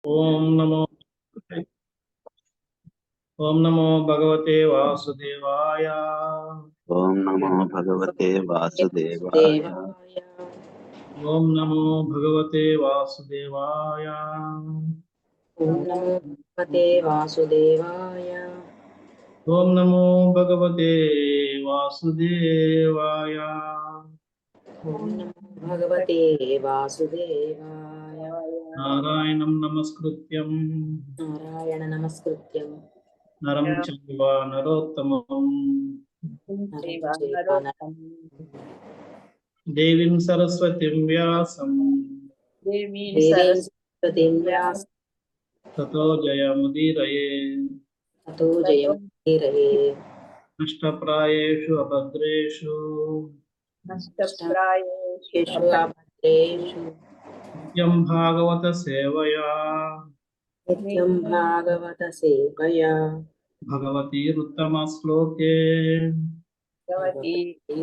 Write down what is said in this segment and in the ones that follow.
ఓం నమో భగవతే వాసుదేవాయ. ఓం నమో భగవతే వాసుదేవాయ. ఓం నమో భగవతే వాసుదేవాయ. ఓం నమో భగవతే వాసుదేవాయ. ఓం నమో భగవతే వాసుదేవాయ. ఓం నమో భగవతే వాసుదేవాయ. నారాయణం నమస్కృత్యం నారాయణ నమస్కృత్యం నరం చైవ నరోత్తమం దేవీం సరస్వతిం వ్యాసం సరస్వతిం వ్యాసం తతో జయముదీరయే. తతో జయముదీరయే. నష్టప్రాయేషు అభద్రేషు నష్టప్రాయేషు అభద్రేషు నిత్యం భాగవత సేవయా నిత్యం భాగవత సేవయా భగవతీరుత్తమ శ్లోకే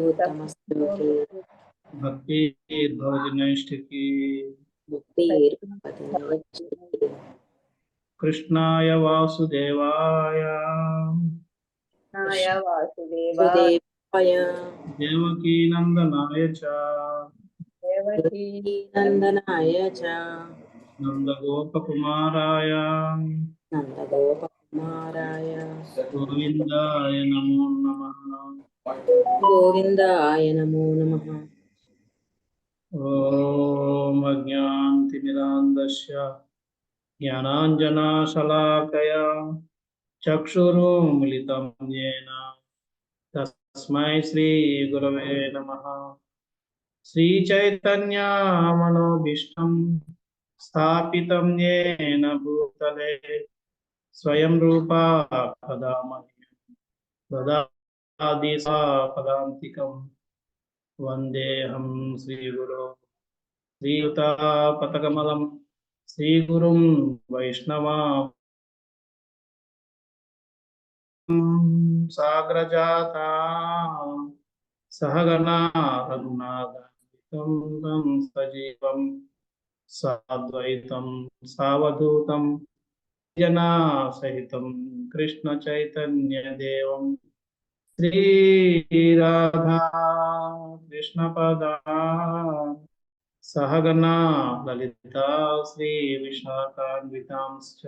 ఉత్తమ శ్లోకే భక్తిర్భవతి నైష్ఠికీ. ముక్తిర్భవతి నైష్ఠికీ. కృష్ణాయ వాసుదేవాయ వాసుదేవాయ దేవకీనందనాయ చ నందనాయ చ నందగోపకుమారాయ నందగోపకుమారాయ గోవిందాయ నమో నమః. గోవిందాయ నమో నమః. ఓం అజ్ఞానతిమిరాంధస్య జ్ఞానాంజనశలాకయా చక్షురున్మిలితం యేన తస్మై శ్రీ గురవే నమః. శ్రీచైతన్యమనోభీష్టం స్థాపితం యేన భూతలే స్వయం రూపా కదా మह्यं దదాతి పదాంతికం. వందేహం శ్రీగురో శ్రీయుతాపతకమలం శ్రీగురుం వైష్ణవా సాగ్రజాతా సహగణా రఘునాథాన్వితం తం సజీవం సాద్వైతం సావధూతం జనా సహితం కృష్ణ చైతన్య దేవం శ్రీ రాధా కృష్ణ పదా సహగణా లలితా శ్రీ విశాఖాన్వితాంశ్చ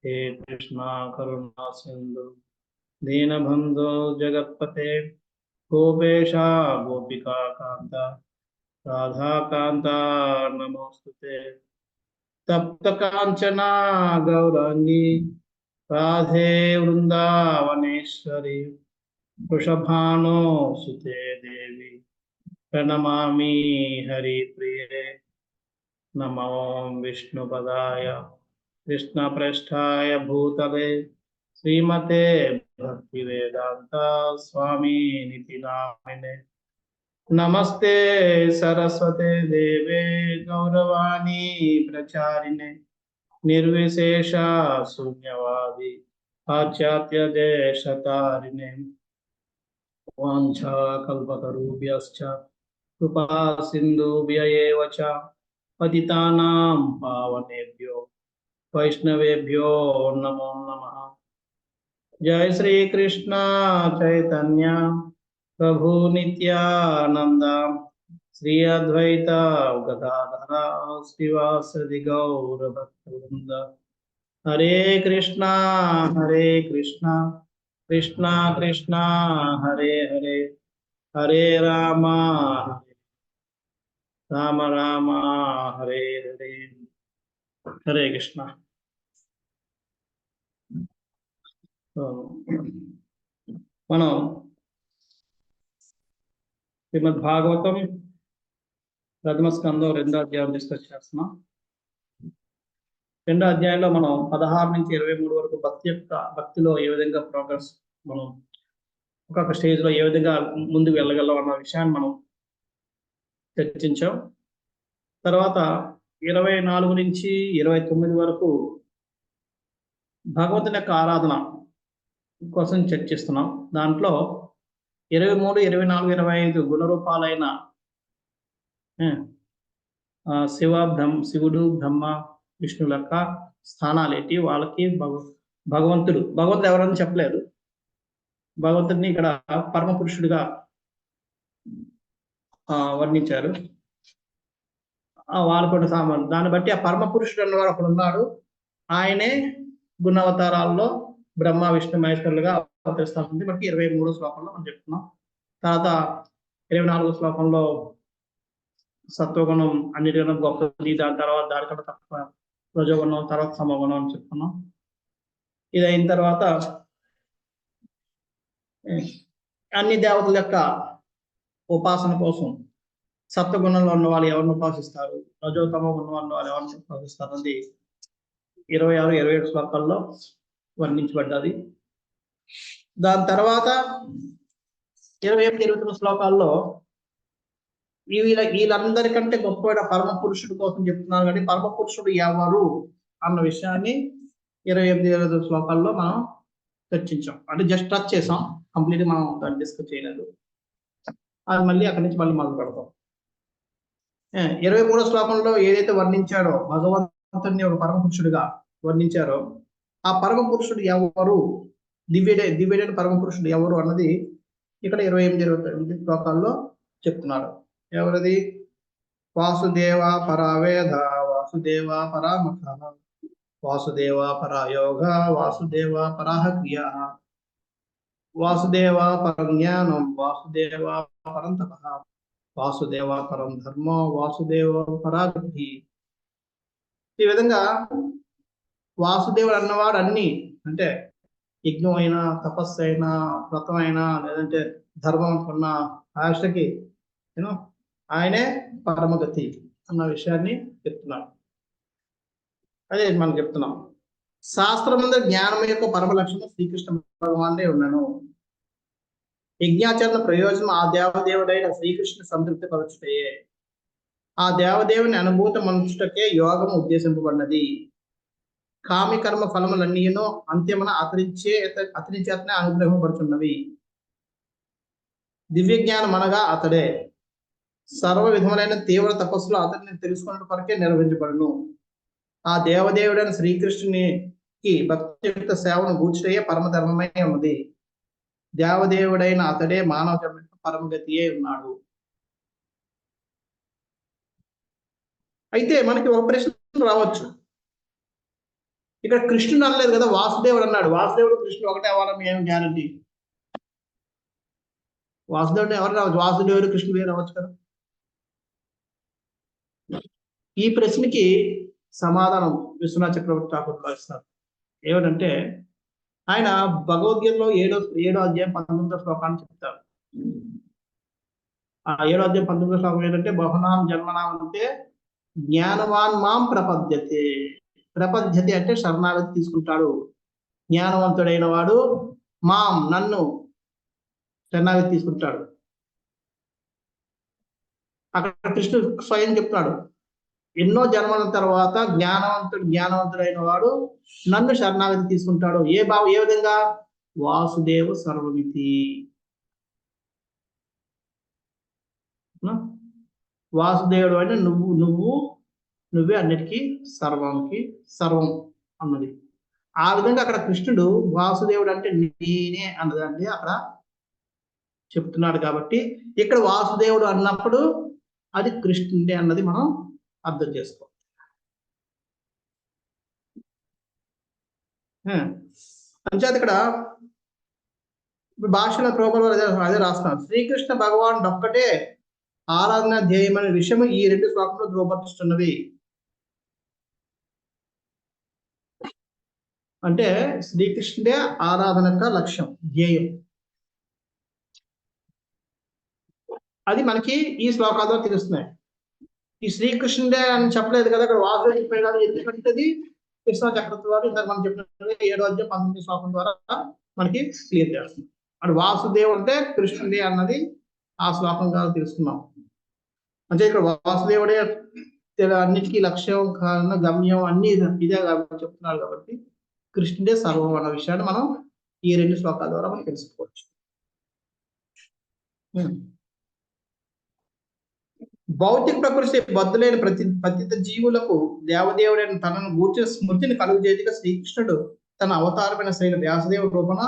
హే కృష్ణ కరుణా సింధు దీనబంధో జగత్పతే గోపేశ గోపికా కాంత రాధాకాంత నమోస్తుతే. తప్త కాంచనా గౌరాంగి రాధే వృందావనేశ్వరి వృషభానో సుతే దేవి ప్రణమామి హరిప్రియే. నమో విష్ణుపదాయ కృష్ణప్రేష్ఠాయ భూతలే శ్రీమతే భక్తివేదాంత స్వామినితి నామినే. నమస్తే సరస్వతే దేవే గౌరవాణి ప్రచారిణే నిర్విశేష శూన్యవాది పాశ్చాత్య దేశతారిణే. వాంఛా కల్పతరుభ్యశ్చ కృపా సింధుభ్య ఏవ చ పతితానాం పావనేభ్యో వైష్ణవేభ్యో నమో నమః. జయ శ్రీ కృష్ణ చైతన్య ప్రభు నిత్యానంద శ్రీ అద్వైత గదాధర శ్రీవాసది గౌర భక్తవృంద. హరే కృష్ణ కృష్ణ కృష్ణ హరే హరే, హరే రామ రామ రామ హరే హరే. హరే కృష్ణ. మనం శ్రీమద్ భాగవతం ప్రథమ స్కంధం 2వ అధ్యాయం డిస్కస్ చేస్తున్నాం. 2వ అధ్యాయంలో మనం 16 నుంచి 23 వరకు భక్తిలో ఏ విధంగా ప్రోగ్రెస్, మనం ఒక్కొక్క స్టేజ్ లో ఏ విధంగా ముందుకు వెళ్ళగలం అన్న విషయాన్ని మనం చర్చించాం. తర్వాత 24 నుంచి 29 వరకు భగవంతుని యొక్క ఆరాధన కోసం చర్చిస్తున్నాం. దాంట్లో 23, 24, 25 గుణరూపాలైన శివుడు, బ్రహ్మ, విష్ణువు యొక్క స్థానాలు ఏంటి, వాళ్ళకి భగవంతుడు ఎవరని చెప్పలేదు. భగవంతుడిని ఇక్కడ పరమ పురుషుడిగా వర్ణించారు. వాళ్ళకున్న సామాన్లు దాన్ని బట్టి ఆ పరమ పురుషుడు అన్నవాడు అక్కడ ఉన్నాడు. ఆయనే గుణావతారాల్లో బ్రహ్మ విష్ణు మహేశ్వరులుగా అవతరిస్తుంది. మనకి 23వ శ్లోకంలో మనం చెప్తున్నాం. తర్వాత 24వ శ్లోకంలో సత్వగుణం అన్నిటికన్నా గొప్పది, దాని తర్వాత దానికన్నా తక్కువ రజోగుణం, తర్వాత సమగుణం అని చెప్పుకున్నాం. ఇది అయిన తర్వాత అన్ని దేవతల యొక్క ఉపాసన కోసం సత్వగుణంలో ఉన్న వాళ్ళు ఎవరిని ఉపాసిస్తారు, రజోతమ గుణంలో ఉన్న వాళ్ళు ఎవరిని ఉపాసిస్తారు అనేది 26, 27 శ్లోకాల్లో వర్ణించబడ్డది. దాని తర్వాత 28, 29 శ్లోకాల్లో వీళ్ళందరికంటే గొప్ప పరమ పురుషుడు కోసం చెప్తున్నారు. కానీ పరమ పురుషుడు ఎవరు అన్న విషయాన్ని 28, 29 శ్లోకాల్లో మనం చర్చించాం. అంటే జస్ట్ టచ్ చేసాం, కంప్లీట్ మనం దాన్ని డిస్కస్ చేయలేదు. అది మళ్ళీ అక్కడి నుంచి మళ్ళీ మొదలు పెడతాం. 23వ శ్లోకంలో ఏదైతే వర్ణించాడో భగవంతుని ఒక పరమ పురుషుడిగా వర్ణించారో ఆ పరమ పురుషుడు ఎవరు, దివ్యుడైన పరమ పురుషుడు ఎవరు అన్నది ఇక్కడ 28, 29 శ్లోకాల్లో చెప్తున్నాడు. ఎవరిది? వాసుదేవ పరావేద, వాసుదేవ పరామఖ, వాసుదేవ పరాయోగ, వాసుదేవ పరాహ క్రియ, వాసుదేవ పరం జ్ఞానం, వాసుదేవ పరం తపః, వాసుదేవ పరం ధర్మ, వాసుదేవ పరాగతి. ఈ విధంగా వాసుదేవుడు అన్నవాడు అన్ని, అంటే యజ్ఞం అయినా, తపస్సు అయినా, వ్రతం అయినా, లేదంటే ధర్మం ఉన్న ఆశకి ఆయనే పరమగతి అన్న విషయాన్ని చెప్తున్నాడు. అదే మనం చెప్తున్నాం. శాస్త్రమందు జ్ఞానం యొక్క పరమ లక్షణం శ్రీకృష్ణ భగవానే ఉన్నాను. యజ్ఞాచరణ ప్రయోజనం ఆ దేవదేవుడైన శ్రీకృష్ణుని సంతృప్తి పరచుటయే. ఆ దేవదేవుని అనుభూతి మంచుటకే యోగం ఉద్దేశింపబడినది. కామి కర్మ ఫలములన్నీను అంత్యమున అతని చేతనే అనుగ్రహింపబడుతున్నవి. దివ్య జ్ఞానం అనగా అతడే. సర్వ విధములైన తీవ్ర తపస్సులు అతడిని తెలుసుకున్న కొరకే నిర్వహించబడును. ఆ దేవదేవుడైన శ్రీకృష్ణునికి భక్తియుక్త సేవను గూర్చుటయే పరమధర్మమై ఉన్నది. దేవదేవుడైన అతడే మానవ జన్మకు పరమగతియే ఉన్నాడు. అయితే మనకి ఒక ప్రశ్న రావచ్చు, ఇక్కడ కృష్ణుడు అనలేదు కదా, వాసుదేవుడు అన్నాడు. వాసుదేవుడు కృష్ణుడు ఒకటే అవ్వాలని ఏం గ్యారంటీ? వాసుదేవుడు ఎవరు రావచ్చు? వాసుదేవుడు కృష్ణుడు వేరు అవ్వచ్చు కదా. ఈ ప్రశ్నకి సమాధానం విశ్వనాథ చక్రవర్తి ఠాకూర్ ఇస్తారు. ఏమిటంటే ఆయన భగవద్గీతలో 7వ అధ్యాయం 19వ శ్లోకాన్ని చెప్తారు. ఆ 7వ అధ్యాయం 19వ శ్లోకం ఏంటంటే బహునాం జన్మనాం అంటే జ్ఞానవాన్ మాం ప్రపద్యతే. ప్రపద్యతే అంటే శరణాగతి తీసుకుంటాడు. జ్ఞానవంతుడైన వాడు మాం నన్ను శరణాగతి తీసుకుంటాడు. అక్కడ కృష్ణుడు స్వయం చెప్తున్నాడు, ఎన్నో జన్మల తర్వాత జ్ఞానవంతుడైన వాడు నన్ను శరణాగతి తీసుకుంటాడు. ఏ విధంగా? వాసుదేవ సర్వమితి. వాసుదేవుడు అంటే నువ్వే అన్నిటికీ సర్వం అన్నది. ఆ విధంగా అక్కడ కృష్ణుడు వాసుదేవుడు అంటే నేనే అన్నదండి అక్కడ చెప్తున్నాడు. కాబట్టి ఇక్కడ వాసుదేవుడు అన్నప్పుడు అది కృష్ణుడే అన్నది మనం అర్థం చేసుకో. అంచేత ఇక్కడ భాషల ప్రోపర్ అదే రాస్తున్నాను. శ్రీకృష్ణ భగవానుడు ఒక్కటే ఆరాధన ధ్యేయమైన విషయం ఈ 2 శ్లోకంలో ధృవపరుస్తున్నవి. అంటే శ్రీకృష్ణుడే ఆరాధన యొక్క లక్ష్యం, ధ్యేయం. అది మనకి ఈ శ్లోకాల్లో తెలుస్తున్నాయి. ఈ శ్రీకృష్ణుడే అని చెప్పలేదు కదా, అక్కడ వాసుదేవుడు చెప్పాడు కదా. ఎందుకంటే కృష్ణ చక్రవర్తి వారు ఇందాక మనం చెప్పినట్టు 7వ అధ్యాయం 19వ శ్లోకం ద్వారా మనకి క్లియర్ చేస్తుంది. అంటే వాసుదేవుడు అంటే కృష్ణుడే అన్నది ఆ శ్లోకం ద్వారా తెలుసుకున్నాం. అంటే ఇక్కడ వాసుదేవుడే అన్నిటికీ లక్ష్యం, గమ్యం అన్ని ఇదే చెప్తున్నారు. కాబట్టి కృష్ణుడే సర్వం అన్న విషయాన్ని మనం ఈ 2 శ్లోకాల ద్వారా మనం తెలుసుకోవచ్చు. భౌతిక ప్రకృతి బద్దులైన పతిత జీవులకు దేవదేవుడైన తనను గూర్చిన స్మృతిని కలుగజేయగా శ్రీకృష్ణుడు తన అవతారమైన శ్రీ వ్యాసదేవ రూపణ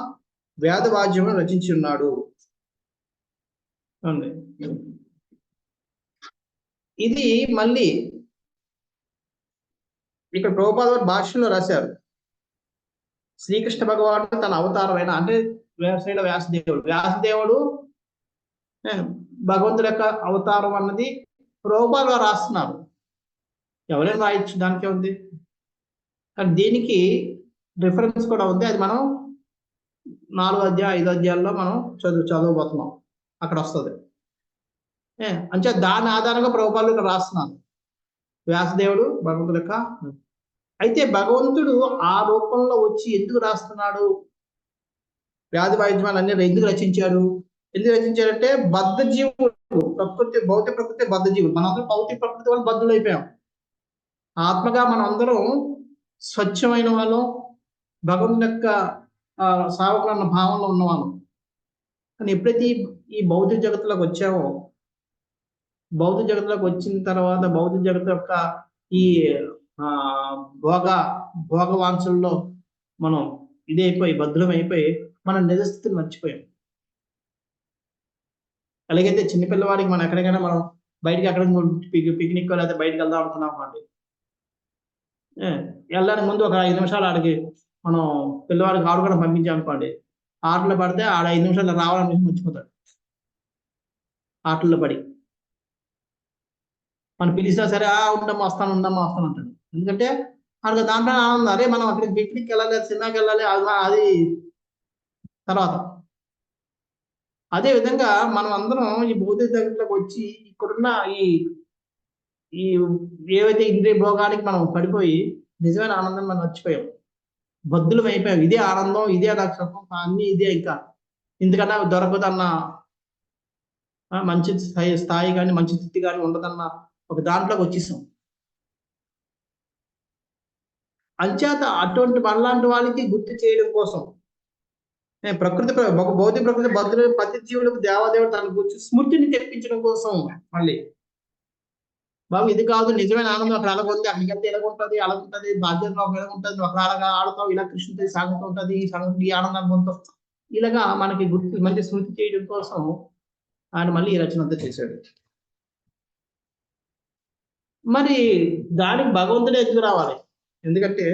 వేదవాద్యమును రచించి ఉన్నాడు. ఇది మళ్ళీ ఇక్కడ ప్రభుపాద వారు భాష్యంలో రాశారు. శ్రీకృష్ణ భగవానుడు తన అవతారమైన అంటే వ్యాసదేవుడు భగవంతుడి యొక్క అవతారం అన్నది ప్రభుపాద వారు రాస్తున్నారు. ఎవరైనా రాయొచ్చు, దానికే ఉంది. కానీ దీనికి రిఫరెన్స్ కూడా ఉంది. అది మనం 4 అధ్యాయం 5 అధ్యాయాల్లో మనం చదవబోతున్నాం. అక్కడ వస్తుంది. అంటే దాని ఆధారంగా ప్రభుపాదులు ఇక్కడ రాస్తున్నాను. వ్యాసదేవుడు భగవంతుడు యొక్క. అయితే భగవంతుడు ఆ రూపంలో వచ్చి ఎందుకు రాస్తున్నాడు? వ్యాధి వాయిద్యాలు అన్ని ఎందుకు రచించాడు? ఎందుకు రచించాడంటే బద్ధ జీవుడు, ప్రకృతి భౌతిక ప్రకృతి బద్ధ జీవుడు. మనందరం భౌతిక ప్రకృతి వల్ల బద్ధులు అయిపోయాం. ఆత్మగా మనం అందరం స్వచ్ఛమైన వాళ్ళం, భగవంతుని యొక్క సావకులు అన్న భావంలో ఉన్నవాళ్ళం. కానీ ఎప్పుడైతే ఈ భౌతిక జగత్తులోకి వచ్చామో, భౌతిక జగత్తులోకి వచ్చిన తర్వాత భౌతిక జగత్తు యొక్క ఈ భోగవాంఛల్లో మనం ఇదైపోయి బద్ధులం అయిపోయి మన నిజస్థితిని మర్చిపోయాం. అలాగైతే చిన్నపిల్లవాడికి మనం ఎక్కడికైనా మనం బయటికి ఎక్కడ పిక్నిక్ లేదా బయటకు వెళ్దాం అనుకున్నాం అండి. వెళ్ళడానికి ముందు ఒక 5 నిమిషాలు ఆడికి మనం పిల్లవాడికి ఆడుకోవడం పంపించాం అనుకోండి, ఆటలో పడితే ఆడ 5 నిమిషాలు రావాలని మర్చిపోతాడు. ఆటల్లో పడి మనం పిలిచినా సరే ఉండమ్మా వస్తాను అంటాడు. ఎందుకంటే అక్కడ దాంట్లో ఆనందం. అరే మనం అక్కడికి పిక్నిక్ వెళ్ళాలి, సినిమాకి వెళ్ళాలి, అది తర్వాత. అదే విధంగా మనం అందరం ఈ భౌతిక జగత్తులోకి వచ్చి ఇక్కడున్న ఈ ఏవైతే ఇంద్రియ భోగానికి మనం పడిపోయి నిజమైన ఆనందం మనం మర్చిపోయాం, బద్దులం అయిపోయాం. ఇదే ఆనందం, ఇదే నక్షత్రం, అన్ని ఇదే. ఇంకా ఇందుకన్నా దొరకదన్న మంచి స్థాయి కానీ మంచి స్థితి కానీ ఉండదన్న ఒక దాంట్లోకి వచ్చేసాం. అంచేత అటువంటి మనలాంటి వాళ్ళకి గుర్తు చేయడం కోసం ప్రకృతి భౌతిక ప్రకృతి బద్దులు పతి జీవులకు దేవాదేవుడు తన గురించి స్మృతిని తెప్పించడం కోసం మళ్ళీ బాబు ఇది కాదు నిజమైన ఆనందం అక్కడ అలాగుంది, అక్కడికి వెళ్తే ఎలాగుంటది, అలాగుంటది, బాధ్యతలో ఎలాగుంటది, ఒక అలాగా ఆడుతావు, ఇలా కృష్ణుడితో సాగుతూ ఉంటది, ఈ సంగతి ఈ ఆనందాన్ని పొందుతాం. ఇలాగా మనకి గుర్తు మంచి స్మృతి చేయడం కోసం ఆయన మళ్ళీ ఈ రచన అంతా చేశాడు. మరి దానికి భగవంతుడే ఎందుకు రావాలి? ఎందుకంటే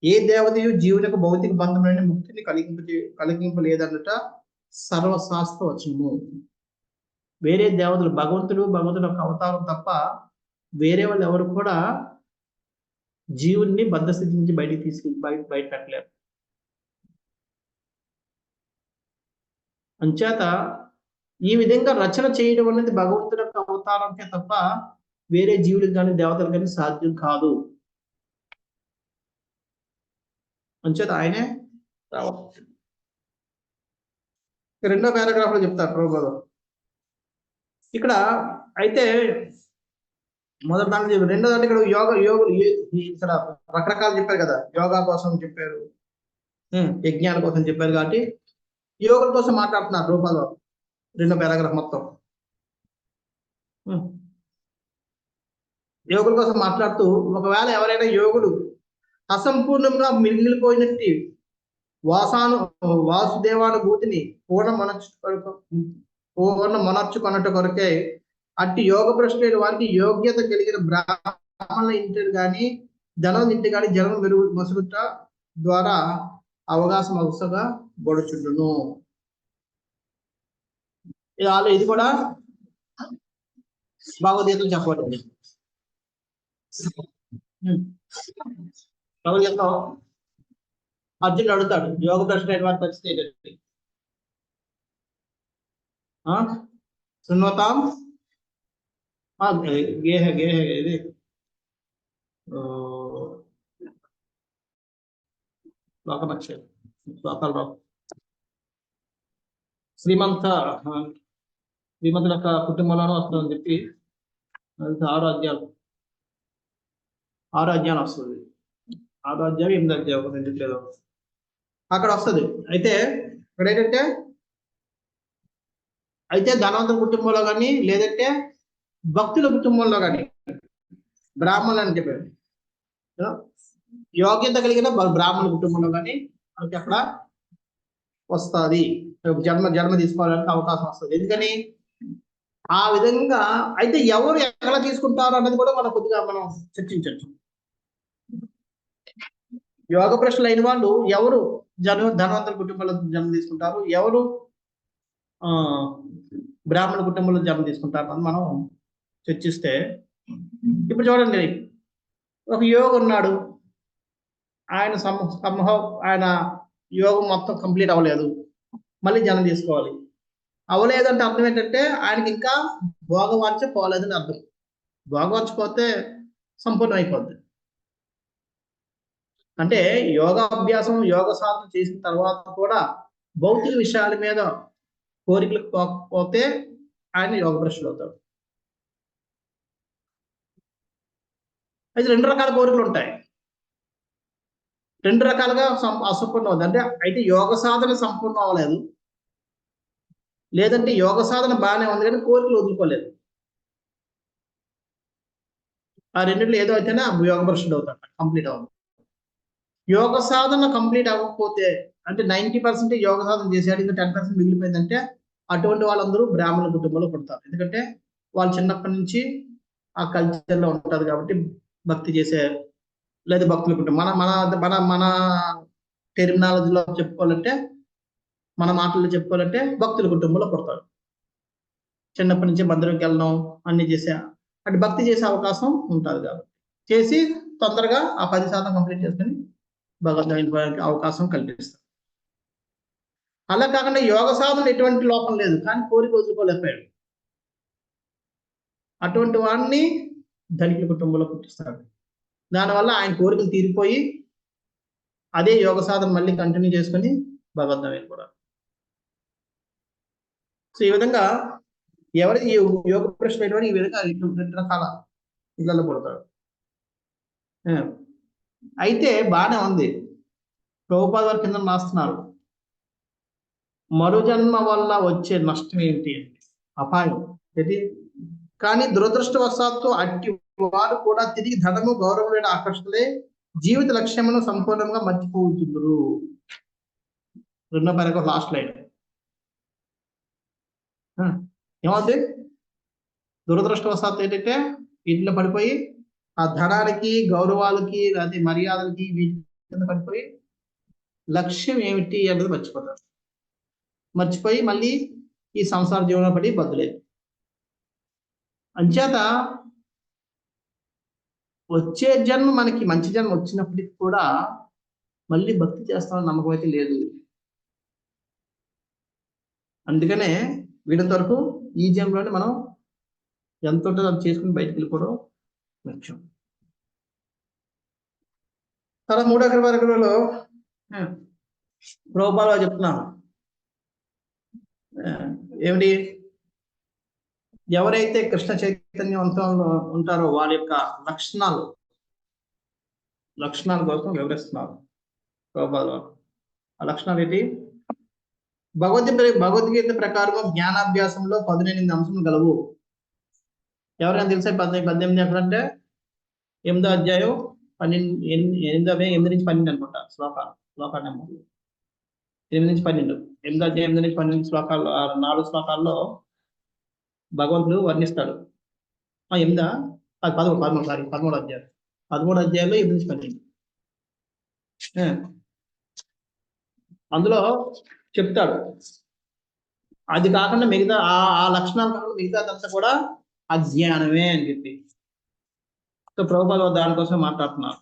ఏ దేవతయు జీవులకు భౌతిక బంధమైన ముక్తిని కలిగింపలేదన్నట సర్వశాస్త్ర వచనము. వేరే దేవతలు భగవంతుడు యొక్క అవతారం తప్ప వేరే వాళ్ళు ఎవరు కూడా జీవుల్ని బద్ధస్థితి నుంచి బయటికి తీసుకెళ్ళి బయట పెట్టలేరు. అంచేత ఈ విధంగా రచన చేయడం అనేది భగవంతుడి యొక్క అవతారంకే తప్ప వేరే జీవులకు కానీ దేవతలకు కానీ సాధ్యం కాదు. అంచేత ఆయనే రావాలి. 2వ పారాగ్రాఫ్ లో చెప్తారు ప్రభుపాద. ఇక్కడ అయితే మొదటి దాంట్లో 2వ దాంట్లో ఇక్కడ యోగులు ఇక్కడ రకరకాలు చెప్పారు కదా. యోగా కోసం చెప్పారు, యజ్ఞాల కోసం చెప్పారు. కాబట్టి యోగుల కోసం మాట్లాడుతున్నారు ప్రభుపాద 2వ పారాగ్రాఫ్ మొత్తం. యోగుల కోసం మాట్లాడుతూ ఒకవేళ ఎవరైనా యోగులు అసంపూర్ణంగా మిగిలిపోయినట్టు వాసుదేవానుభూతిని పూర్ణమనర్చుకొన్నట్టు కొరకే అట్టి యోగ భ్రష్టులైన వారికి యోగ్యత కలిగిన బ్రాహ్మణుల ఇంటిని కానీ ధనం ఇంటి కానీ జనం మసులుట ద్వారా అవకాశం అవసరంగా గొడుచుండును. ఇది కూడా భగవద్గీతలో చెప్పబడింది. భగవద్గీతలో అర్జునుడు అడుగుతాడు యోగ భ్రష్టులైన వారి పరిస్థితి ఏంటంటే శృణ్వతాం గేహ ఇది లోకనక్షత్రం శ్లోకాలు శ్రీమంతుల యొక్క కుటుంబంలోనూ వస్తుందని చెప్పి 6 అధ్యాయాలు వస్తుంది. 6వ అధ్యాయం 8వ అధ్యాయం 2 అక్కడ వస్తుంది. అయితే ఇక్కడ ఏంటంటే ధనవంతుల కుటుంబంలో కానీ లేదంటే భక్తుల కుటుంబంలో కానీ బ్రాహ్మణులు అని చెప్పారు, యోగ్యత కలిగిన బ్రాహ్మణ కుటుంబంలో కానీ మనకి అక్కడ వస్తుంది, జన్మ తీసుకోవడానికి అవకాశం వస్తుంది. ఎందుకని ఆ విధంగా అయితే ఎవరు ఎక్కడ తీసుకుంటారు అన్నది కూడా మనం కొద్దిగా మనం చర్చించవచ్చు. యోగ ప్రశ్నలు అయిన వాళ్ళు ఎవరు ధనవంతుల కుటుంబంలో జన్మ తీసుకుంటారు, ఎవరు బ్రాహ్మణ కుటుంబంలో జన్మ తీసుకుంటారు అని మనం చర్చిస్తే, ఇప్పుడు చూడండి, ఒక యోగి ఉన్నాడు, ఆయన ఆయన యోగం మొత్తం కంప్లీట్ అవ్వలేదు, మళ్ళీ జన్మ తీసుకోవాలి. అవ్వలేదంటే అర్థం ఏంటంటే ఆయనకి ఇంకా భోగవాంఛ పోలేదని అర్థం. భోగవాంఛ పోతే సంపూర్ణం అయిపోద్ది. అంటే యోగాభ్యాసం యోగ సాధన చేసిన తర్వాత కూడా భౌతిక విషయాల మీద కోరికలకు పోకపోతే ఆయన యోగ భ్రష్టుడు అవుతాడు. అయితే 2 రకాల కోరికలు ఉంటాయి, 2 రకాలుగా అసంపూర్ణం అవుతుంది. అంటే అయితే యోగ సాధన సంపూర్ణం అవ్వలేదు, లేదంటే యోగ సాధన బాగానే ఉంది కానీ కోరికలు వదులుకోలేదు. ఆ రెండింటిలో ఏదో అయితేనే యోగ భ్రష్టుడు అవుతాడు, కంప్లీట్ అవ్వదు. యోగ సాధన కంప్లీట్ అవ్వకపోతే అంటే 90% యోగ సాధన చేశాడు, ఇంకా 10% మిగిలిపోయిందంటే అటువంటి వాళ్ళందరూ బ్రాహ్మణ కుటుంబంలో పుడతారు. ఎందుకంటే వాళ్ళు చిన్నప్పటి నుంచి ఆ కల్చర్లో ఉంటారు కాబట్టి భక్తి చేసే, లేదా భక్తుల కుటుంబం మన మన మన మన టెర్మినాలజీలో చెప్పుకోవాలంటే, మన మాటల్లో చెప్పుకోవాలంటే భక్తుల కుటుంబంలో పుడతారు. చిన్నప్పటి నుంచి మందిరంకి వెళ్ళడం అన్ని చేసే అంటే భక్తి చేసే అవకాశం ఉంటుంది కాబట్టి చేసి తొందరగా ఆ 10% కంప్లీట్ చేసుకుని భగవంతునికి అవకాశం కల్పిస్తారు. అలా కాకుండా యోగ సాధన ఎటువంటి లోపం లేదు కానీ కోరిక వదులుకోలేకపోయాడు, అటువంటి వాడిని ధనికుల కుటుంబంలో పుట్టిస్తాడు. దానివల్ల ఆయన కోరికలు తీరిపోయి అదే యోగ సాధన మళ్ళీ కంటిన్యూ చేసుకుని భగవంతుని కూడా. సో ఈ విధంగా ఎవరి ఈ యోగ ప్రశ్న ఈ విధంగా 2 రకాల ఇళ్లలో పుడతాడు. అయితే బాగానే ఉంది, ప్రభుపాద వారి కింద రాస్తున్నారు, మరుజన్మ వల్ల వచ్చే నష్టం ఏంటి అంటే అపాయం ఇది. కానీ దురదృష్టవశాత్తు అట్టి వారు కూడా తిరిగి ధనము గౌరవమైన ఆకర్షణలే జీవిత లక్ష్యమును సంపూర్ణంగా మర్చిపోతుందరు. 2వ పారాగ్రాఫ్ లాస్ట్ లైన్ ఏమవుతుంది, దురదృష్టవశాత్తు ఏంటంటే ఇంట్లో పడిపోయి ఆ ధనానికి గౌరవాలకి లేకపోతే మర్యాదలకి వీటి కింద పడిపోయి లక్ష్యం ఏమిటి అనేది మర్చిపోతారు. మర్చిపోయి మళ్ళీ ఈ సంసార జీవనం పడి బదులేదు. అంచేత వచ్చే జన్మ మనకి మంచి జన్మ వచ్చినప్పటికి కూడా మళ్ళీ భక్తి చేస్తామని నమ్మకం అయితే లేదు. అందుకనే వీడంత వరకు ఈ జన్మలోనే మనం ఎంత ఉంటుందో అది చేసుకుని బయటకు వెళ్ళిపోవడం ముఖ్యం. తర్వాత 3వ పారాగ్రాఫ్లో ప్రభుపాద చెప్తున్నాను ఏమిటి, ఎవరైతే కృష్ణ చైతన్యవంతంలో ఉంటారో వారి యొక్క లక్షణాల కోసం వివరిస్తున్నారు ప్రభుపాద. ఆ లక్షణాలు ఏంటి, భగవద్గీత ప్రకారం జ్ఞానాభ్యాసంలో 18 అంశములు గలవు. ఎవరైనా తెలిసే 18 ఎక్కడంటే 8వ అధ్యాయం 8 నుంచి 12 అనుకుంటా శ్లోకాలు నెంబర్ 8 నుంచి 12. 8వ అధ్యాయం 8 నుంచి 12 శ్లోకాల్లో 4 శ్లోకాల్లో భగవంతుడు వర్ణిస్తాడు. 13వ అధ్యాయం 13వ అధ్యాయంలో 8 నుంచి 12 అందులో చెప్తాడు. అది కాకుండా మిగతా ఆ లక్షణాలు కాకుండా మిగతాదంతా కూడా అజ్ఞానమే అని చెప్పి. సో ప్రభుపాద దానికోసం మాట్లాడుతున్నారు.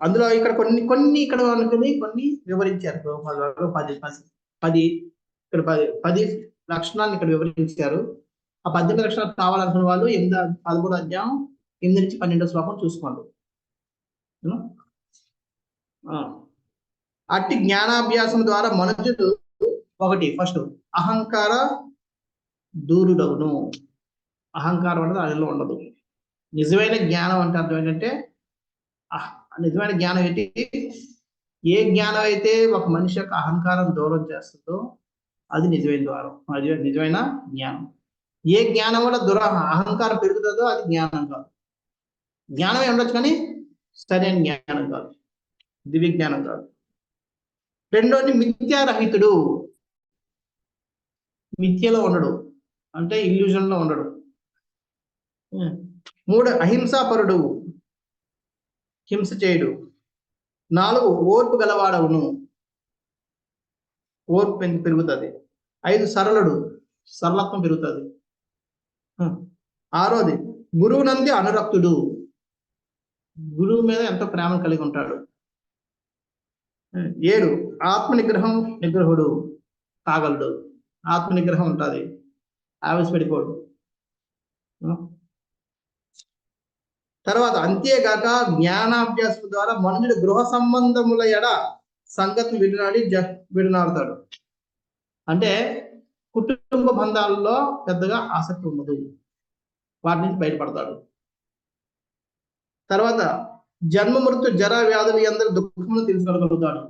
అందులో ఇక్కడ కొన్ని ఇక్కడ అనుకుని కొన్ని వివరించారు ప్రభుపాద 10 లక్షణాలను ఇక్కడ వివరించారు. ఆ 18 లక్షణాలు కావాలనుకున్న వాళ్ళు 13వ అధ్యాయం 8 నుంచి 12వ శ్లోకం చూసుకోండి. అట్టి జ్ఞానాభ్యాసం ద్వారా మనుషుడు ఫస్ట్ అహంకార దూరుడవును. అహంకారం అనేది ఆయనలో ఉండదు. నిజమైన జ్ఞానం అంటే అర్థం ఏంటంటే, నిజమైన జ్ఞానం ఏంటి, ఏ జ్ఞానం అయితే ఒక మనిషి యొక్క అహంకారం దూరం చేస్తుందో అది నిజమైన ద్వారం, అది నిజమైన జ్ఞానం. ఏ జ్ఞానం వల్ల అహంకారం పెరుగుతుందో అది జ్ఞానం కాదు. జ్ఞానమే ఉండొచ్చు కానీ సరైన జ్ఞానం కాదు, దివ్య జ్ఞానం కాదు. రెండోది మిథ్యారహితుడు, మిథ్యలో ఉండడు అంటే ఇల్యూజన్ లో ఉండడు. 3 అహింసాపరుడు, హింస చేయడు. 4 ఓర్పు గలవాడవును, ఓర్పు పెరుగుతుంది. 5 సరళుడు, సరళత్వం పెరుగుతుంది. 6వది గురువు నంది అనురక్తుడు, గురువు మీద ఎంతో ప్రేమ కలిగి ఉంటాడు. 7 ఆత్మ నిగ్రహుడు, తాగలడు, ఆత్మ నిగ్రహం ఉంటుంది, ఆవేశపడిపోడు. తర్వాత అంతేగాక జ్ఞానాభ్యాసం ద్వారా మనుషుడు గృహ సంబంధముల ఎడ సంగతి విడనాడుతాడు. అంటే కుటుంబ బంధాలలో పెద్దగా ఆసక్తి ఉండదు, వాటి నుంచి బయటపడతాడు. తర్వాత జన్మ మృత్యు జర వ్యాధులు అందరి దుఃఖమును తెలుసుకోగలుగుతాడు.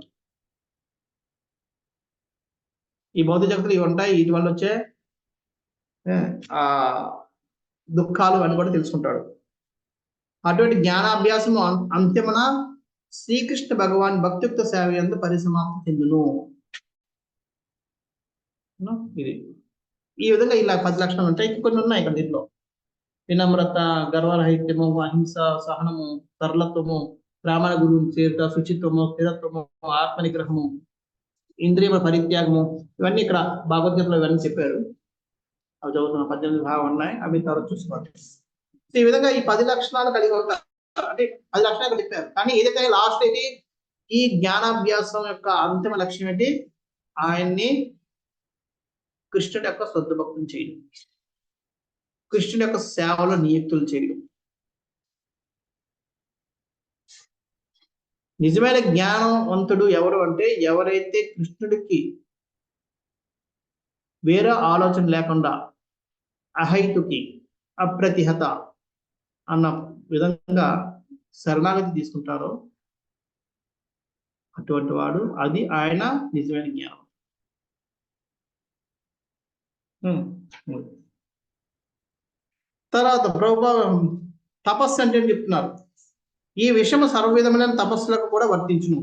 ఈ భౌతిక జగత్తులు ఇవి ఉంటాయి, వీటి వల్ల వచ్చే ఆ దుఃఖాలు అని కూడా తెలుసుకుంటాడు. అటువంటి జ్ఞానాభ్యాసము అంత్యమున శ్రీకృష్ణ భగవాన్ భక్తియుక్త సేవ యందు పరిసమాప్తి చెందును. ఇది ఈ విధంగా ఇలా 10 లక్షణాలు ఉంటాయి. కొన్ని ఉన్నాయి ఇక్కడ దీంట్లో. వినమ్రత, గర్వరహిత్యము, అహింస, సహనము, సరళత్వము, బ్రాహ్మణ గురువుని చేరుట, శుచిత్వము, స్థిరత్వము, ఆత్మనిగ్రహము, ఇంద్రియ పరిత్యాగము, ఇవన్నీ ఇక్కడ భగవద్గీతలో ఇవన్నీ చెప్పారు. అవి చదువుతున్న 18 భాగం ఉన్నాయి, అవి తర్వాత చూసుకోండి. ఈ విధంగా ఈ 10 లక్షణాలు కలిగి ఉంటారు. అంటే 10 లక్షణాలు చెప్పారు, కానీ ఏదైతే లాస్ట్ ఏంటి, ఈ జ్ఞానాభ్యాసం యొక్క అంతిమ లక్ష్యం ఏంటి, ఆయన్ని కృష్ణుడి యొక్క శుద్ధ భక్తులు చేయడం, కృష్ణుడి యొక్క సేవలో నియుక్తులు చేయడం. నిజమైన జ్ఞానవంతుడు ఎవరు అంటే ఎవరైతే కృష్ణుడికి వేరే ఆలోచన లేకుండా అహైతుకి అప్రతిహత అన్న విధంగా శరణాగతి తీసుకుంటారో అటువంటి వాడు, అది ఆయన నిజమైన జ్ఞానం. తర్వాత ప్రభావం తపస్సు అంటే చెప్తున్నారు. ఈ విషయం సర్వ విధమైన తపస్సులకు కూడా వర్తించును.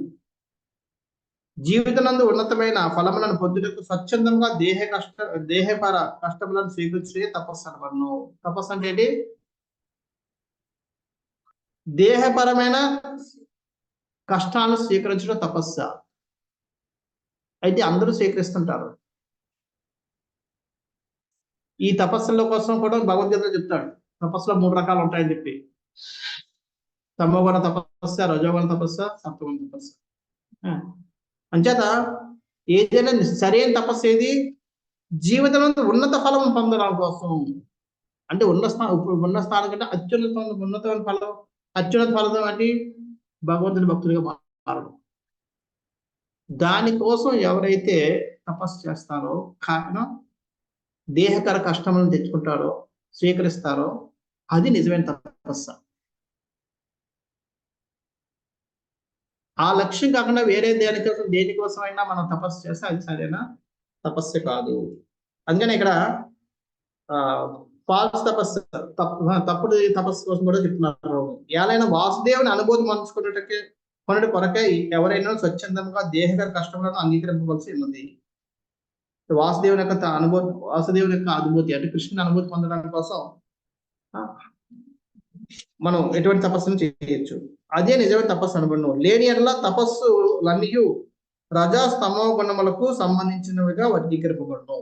జీవితనందు ఉన్నతమైన ఫలములను పొందుటకు స్వచ్ఛందంగా దేహపర కష్టములను స్వీకరించే తపస్సు అనబడును. తపస్సు అంటే ఏంటి, దేహపరమైన కష్టాలను స్వీకరించడం తపస్సు. అయితే అందరూ స్వీకరిస్తుంటారు. ఈ తపస్సుల కోసం కూడా భగవద్గీతలో చెప్తాడు, తపస్సులో 3 రకాలు ఉంటాయని చెప్పి. తమోగుణ తపస్సు, రజోగుణ తపస్సు, సత్వగుణ తపస్సు. అంచేత ఏదైనా సరైన తపస్సు ఏది, జీవితంలో ఉన్నత ఫలం పొందడం కోసం. అంటే ఉన్న స్థానం కంటే ఉన్నతమైన ఫలం, అత్యున్నత ఫలం అంటే భగవంతుని భక్తుడిగా మారడం. దానికోసం ఎవరైతే తపస్సు చేస్తారో, కారణం దేహకర కష్టములను తెచ్చుకుంటారో, స్వీకరిస్తారో, అది నిజమైన తపస్సు. ఆ లక్ష్యం కాకుండా వేరే దేనికోసం అయినా మనం తపస్సు చేస్తే అది సరైన తపస్సు కాదు. అందుకని ఇక్కడ ఫాల్స్ తపస్సు, తప్పుడు తపస్సు కోసం కూడా చెప్తున్నారు. ఏలైనా వాసుదేవుని అనుభూతి కొనటి కొరకై ఎవరైనా స్వచ్ఛందంగా దేహకర కష్టములను అంగీకరింపవలసి ఉన్నది. వాసుదేవుని యొక్క అనుభూతి అంటే కృష్ణుని అనుభూతి పొందడానికి కోసం మనం ఎటువంటి తపస్సును చేయొచ్చు. అదే నిజమైన తపస్సు అనబడును. లేని ఎడల తపస్సులన్నీ రజస్తమో గుణములకు సంబంధించినవిగా వర్గీకరింపబడును.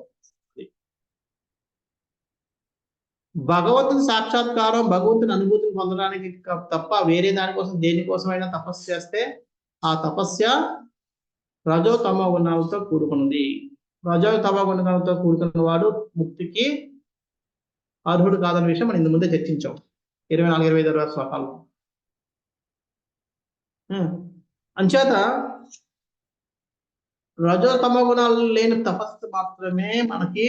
భగవంతుని సాక్షాత్కారం, భగవంతుని అనుభూతిని పొందడానికి తప్ప వేరే దానికోసం దేనికోసమైనా తపస్సు చేస్తే ఆ తపస్య రజో తమో గుణాలతో కూడుకున్నది. రజో తమో గుణాలతో కూడుకున్న వాడు ముక్తికి అర్హుడు కాదన్న విషయం మనం ఇంత ముందే చర్చించాం 24-25 శ్లోకాల్లో. అంచేత రజో తమో గుణాలు లేని తపస్సు మాత్రమే మనకి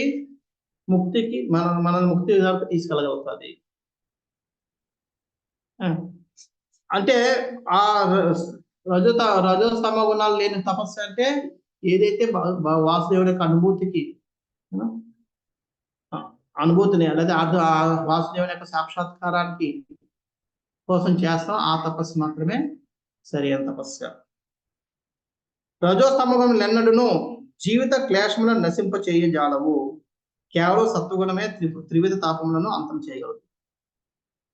ముక్తికి మన ముక్తి వరకు తీసుకెళ్ళగలుగుతుంది. అంటే ఆ రజోస్తమ గుణాలు లేని తపస్సు అంటే ఏదైతే వాసుదేవుడి యొక్క అనుభూతికి అనుభూతిని లేదా ఆ వాసుదేవుని యొక్క సాక్షాత్కారానికి కోసం చేస్తాం. ఆ తపస్సు మాత్రమే సరి అయిన తపస్సు. రజోస్తమగుణములెన్నడును జీవిత క్లేశములను నశింప చేయజాలవు. కేవలం సత్వగుణమే త్రివిధ తాపములను అంతం చేయగలదు.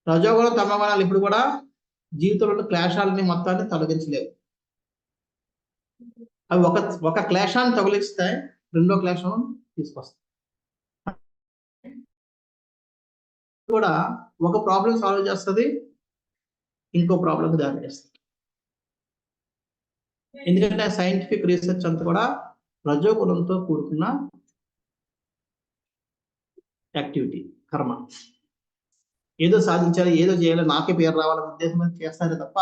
రజోగుణం తమగుణాలు ఇప్పుడు కూడా జీవితంలో క్లేశాలని మొత్తాన్ని తొలగించలేవు. అవి ఒక క్లేశాన్ని తొలగిస్తే రెండో క్లేశం తీసుకొస్తాయి. కూడా ఒక ప్రాబ్లం సాల్వ్ చేస్తుంది, ఇంకో ప్రాబ్లం దారి చేస్తుంది. ఎందుకంటే సైంటిఫిక్ రీసెర్చ్ అంతా కూడా రజోగుణంతో కూడుకున్న యాక్టివిటీ, కర్మ. ఏదో సాధించాలి, ఏదో చేయాలి, నాకే పేరు రావాలనే ఉద్దేశం చేస్తారే తప్ప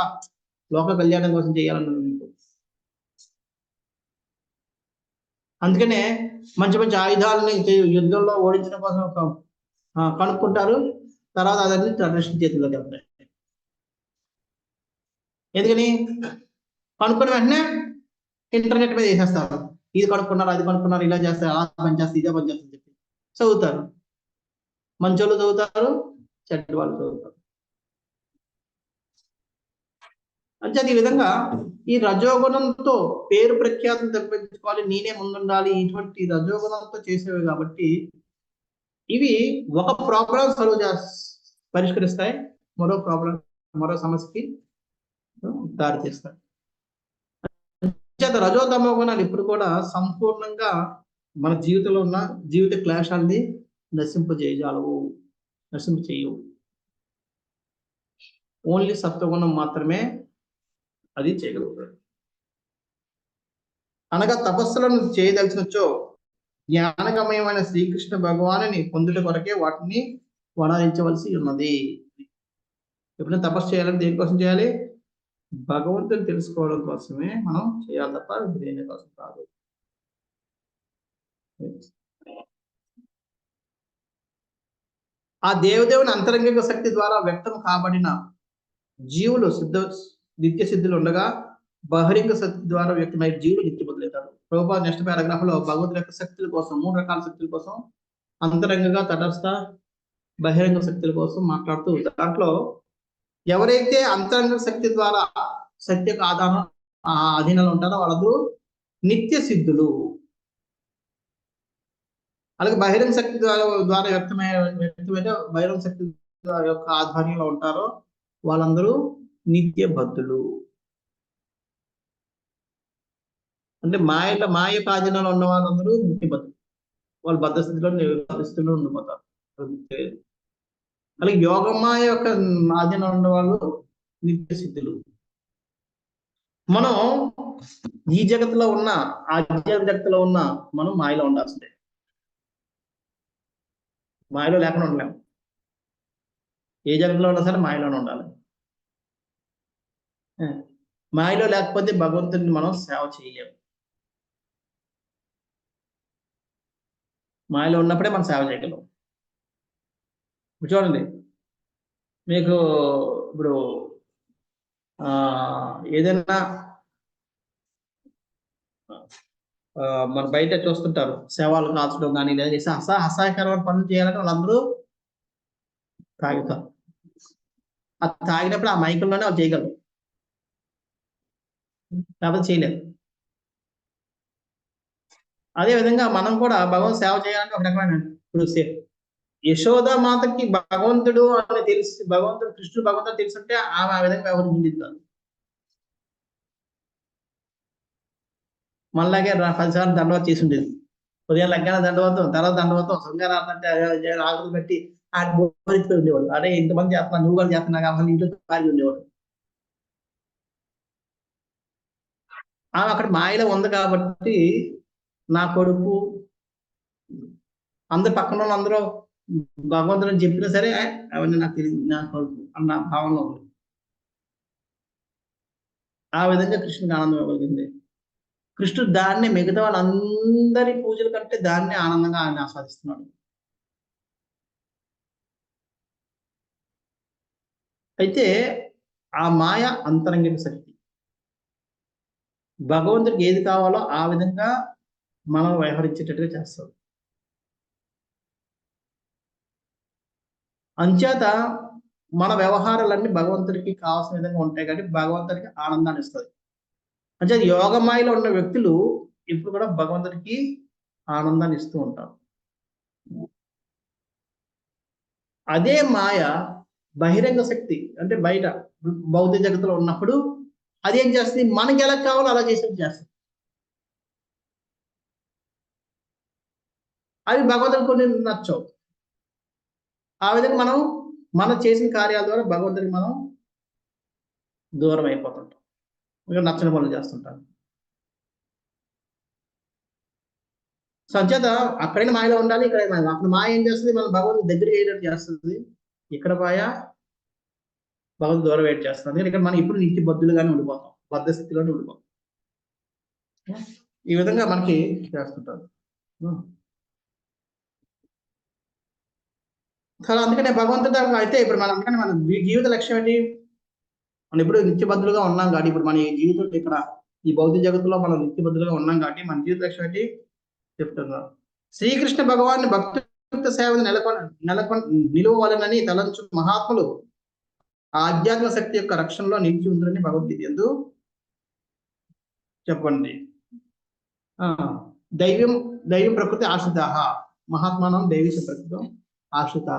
లోక కళ్యాణం కోసం చేయాలని. అందుకనే మంచి మంచి ఆయుధాలని యుద్ధంలో ఓడించడం కోసం కనుక్కుంటారు, తర్వాత అదన్నీ టెర్రరిస్ట్ చేతిలోకి వెళ్తాయి. ఎందుకని కనుక్కున్న వెంటనే ఇంటర్నెట్ మీద వేసేస్తారు, ఇది కనుక్కున్నారు, అది కనుక్కున్నారు, ఇలా చేస్తారు, అలా పనిచేస్తారు, ఇదే పనిచేస్తుంది చెప్పి చదువుతారు. మంచోళ్ళు చదువుతారు, చెడ్డ వాళ్ళు చదువుతారు. అంటే ఈ విధంగా ఈ రజోగుణంతో పేరు ప్రఖ్యాతులు తెప్పించుకోవాలి, నేనే ముందుండాలి, ఇటువంటి రజోగుణంతో చేసేవి కాబట్టి ఇవి ఒక ప్రాబ్లం పరిష్కరిస్తాయి, మరో సమస్యకి దారి తీస్తాయి. రజోతమో గుణాలు ఇప్పుడు కూడా సంపూర్ణంగా మన జీవితంలో ఉన్న జీవిత క్లేశాలని నశింపజేయవు. ఓన్లీ సత్వగుణం మాత్రమే అది చేయగలుగుతాడు. అనగా తపస్సులను చేయదలిచినచో జ్ఞానగమయమైన శ్రీకృష్ణ భగవానుని పొందుట కొరకే వాటిని వనరించవలసి ఉన్నది. ఎప్పుడైనా తపస్సు చేయాలంటే దేనికోసం చేయాలి? భగవంతుని తెలుసుకోవడం కోసమే మనం చేయాలి తప్ప దేని కోసం కాదు. ఆ దేవదేవుని అంతరంగిక శక్తి ద్వారా వ్యక్తం కాబడిన జీవులు నిత్య సిద్ధులు ఉండగా బహిరంగ శక్తి ద్వారా వ్యక్తమైన జీవులు నిత్య బదులవుతారు. ప్రభుపాద నెక్స్ట్ పారాగ్రాఫ్ లో భగవంతుని యొక్క శక్తుల కోసం 3 రకాల శక్తుల కోసం అంతరంగంగా, తటస్థ, బహిరంగ శక్తుల కోసం మాట్లాడుతూ దాంట్లో ఎవరైతే అంతరంగ శక్తి ద్వారా శక్తి యొక్క అధీనంలో ఉంటారో వాళ్ళందరూ నిత్య సిద్ధులు. అలాగే బహిరంగ శక్తి ద్వారా వ్యక్తమైతే బహిరంగ శక్తి యొక్క ఆధ్వర్యంలో ఉంటారో వాళ్ళందరూ నిత్య బద్ధులు. అంటే మాయ ఆధీనంలో ఉన్న వాళ్ళందరూ నిత్య బద్ధులు, వాళ్ళు బద్ధ స్థితిలో ఉండిపోతారు. అలాగే యోగమాయ యొక్క ఆధీనంలో ఉన్న వాళ్ళు నిత్య సిద్ధులు. మనం ఈ జగత్తులో ఉన్న ఆధ్యాత్మిక జగత్తులో ఉన్న మనం మాయలో ఉండాల్సిందే. మాయలో లేకుండా ఉండలేము. ఏ జగత్తులో ఉన్నా సరే మాయలోనే ఉండాలి. మాయలో లేకపోతే భగవంతుడిని మనం సేవ చేయలేము. మాయలో ఉన్నప్పుడే మనం సేవ చేయగలం. చూడండి, మీకు ఇప్పుడు ఏదైనా మన బయట చూస్తుంటారు, సేవలు కాల్చడం కానీ లేదా అసహాయకరమైన పనులు చేయాలంటే వాళ్ళందరూ తాగుతారు. ఆ తాగినప్పుడు ఆ మైకుల్లోనే వాళ్ళు చేయగలరు, లేకపోతే చేయలేరు. అదే విధంగా మనం కూడా భగవంతు సేవ చేయాలంటే ఒక రకమైన ఇప్పుడు యశోద మాతకి భగవంతుడు అని తెలిసి, కృష్ణుడు భగవంతుడు తెలుసుంటే ఆమె ఆ విధంగా వ్యవహరించింది కాదు. మనలాగే 10 సార్లు దండవతం చేసి ఉండేది. ఉదయం లగ్గాన దండవతం, తర్వాత దండవతం, శృంగారాలు అంటే ఆకులు పెట్టి బోరించుకొని ఉండేవాడు. అరే ఇంతమంది చేస్తున్నా, నువ్వు కూడా చేస్తున్నా కాబట్టి ఇంట్లో పారి ఉండేవాడు. ఆమె అక్కడ మాయలో ఉంది కాబట్టి నా కొడుకు అందరు పక్కన వాళ్ళు అందరూ భగవంతుని చెప్పినా సరే అవన్నీ నాకు తెలియదు, నా కొడుకు అన్న భావనలో ఉంది. ఆ విధంగా కృష్ణుడికి ఆనందం ఇవ్వగలిగింది. కృష్ణుడు దాన్ని మిగతా వాళ్ళందరి పూజల కంటే దాన్ని ఆనందంగా ఆయన ఆస్వాదిస్తున్నాడు. అయితే ఆ మాయ అంతరంగిక శక్తి భగవంతుడికి ఏది కావాలో ఆ విధంగా మనం వ్యవహరించేటట్టుగా చేస్తాం. అంచేత మన వ్యవహారాలన్నీ భగవంతుడికి కావాల్సిన విధంగా ఉంటాయి కాబట్టి భగవంతుడికి ఆనందాన్ని ఇస్తుంది. అంటే యోగమాయలో ఉన్న వ్యక్తులు ఇప్పుడు కూడా భగవంతుడికి ఆనందాన్ని ఇస్తూ ఉంటారు. అదే మాయ బహిరంగ శక్తి అంటే బయట భౌతిక జగత్తులో ఉన్నప్పుడు అదేం చేస్తుంది, మనకి ఎలా కావాలో అలా చేసేది చేస్తుంది. అవి భగవంతుడికి కొన్ని నచ్చవు. ఆ విధంగా మనం చేసిన కార్యాల ద్వారా భగవంతుడికి మనం దూరం అయిపోతుంటాం, ఇంకా నచ్చని పనులు చేస్తుంటాం. సంచేత అక్కడైనా మాయలో ఉండాలి, ఇక్కడ మాయ. అక్కడ మాయ ఏం చేస్తుంది, మనం భగవంతుడి దగ్గర వేయడం చేస్తుంది. ఇక్కడ మాయ భగవంతుడు దూరం వేయడం చేస్తుంది. ఇక్కడ మనం ఇప్పుడు నిత్య బద్ధులుగానే ఉండిపోతాం, బద్ధ స్థితిలోనే ఉండిపోతాం. ఈ విధంగా మనకి చేస్తుంటారు. చాలా అందుకనే భగవంతుడు అయితే ఇప్పుడు మన అందుకని మన జీవిత లక్ష్యం ఏంటి, మనం ఇప్పుడు నిత్యబద్ధులుగా ఉన్నాం కాబట్టి ఇప్పుడు మన ఈ జీవితం ఇక్కడ ఈ భౌతిక జగత్తులో మనం నిత్యబద్ధులుగా ఉన్నాం కాబట్టి మన జీవిత లక్ష్యం ఏంటి చెప్తున్నారు. శ్రీకృష్ణ భగవాన్ భక్తి సేవను నిలువవలనని తలంచు మహాత్ములు ఆధ్యాత్మ శక్తి యొక్క రక్షణలో నిలిచి ఉందని భగవద్గీత యందు చెప్పండి. దైవం ప్రకృతి ఆశ్రిత, మహాత్మానం దైవీ ప్రకృతి ఆశ్రిత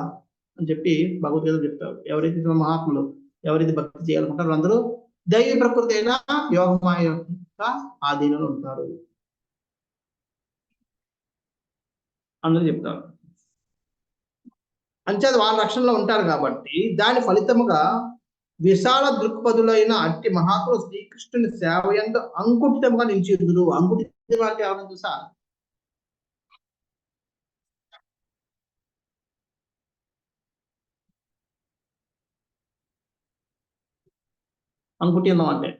అని చెప్పి భగవద్గీత చెప్తారు. ఎవరైతే మహాత్ములు ఎవరైతే భక్తి చేయాలనుకుంటారో అందరూ దైవీ ప్రకృతి అయినా యోగమాయ యొక్క ఆధీనంలో ఉంటారు అందరూ చెప్తారు. అంచేత వాళ్ళ రక్షణలో ఉంటారు కాబట్టి దాని ఫలితముగా విశాల దృక్పథులైన అట్టి మహాత్ములు శ్రీకృష్ణుని సేవ యందు అంకుటితముగా నిలిచిదురు. అంకుటితం అంటే ఎవరైనా చూసా, అంకుటితం అంటే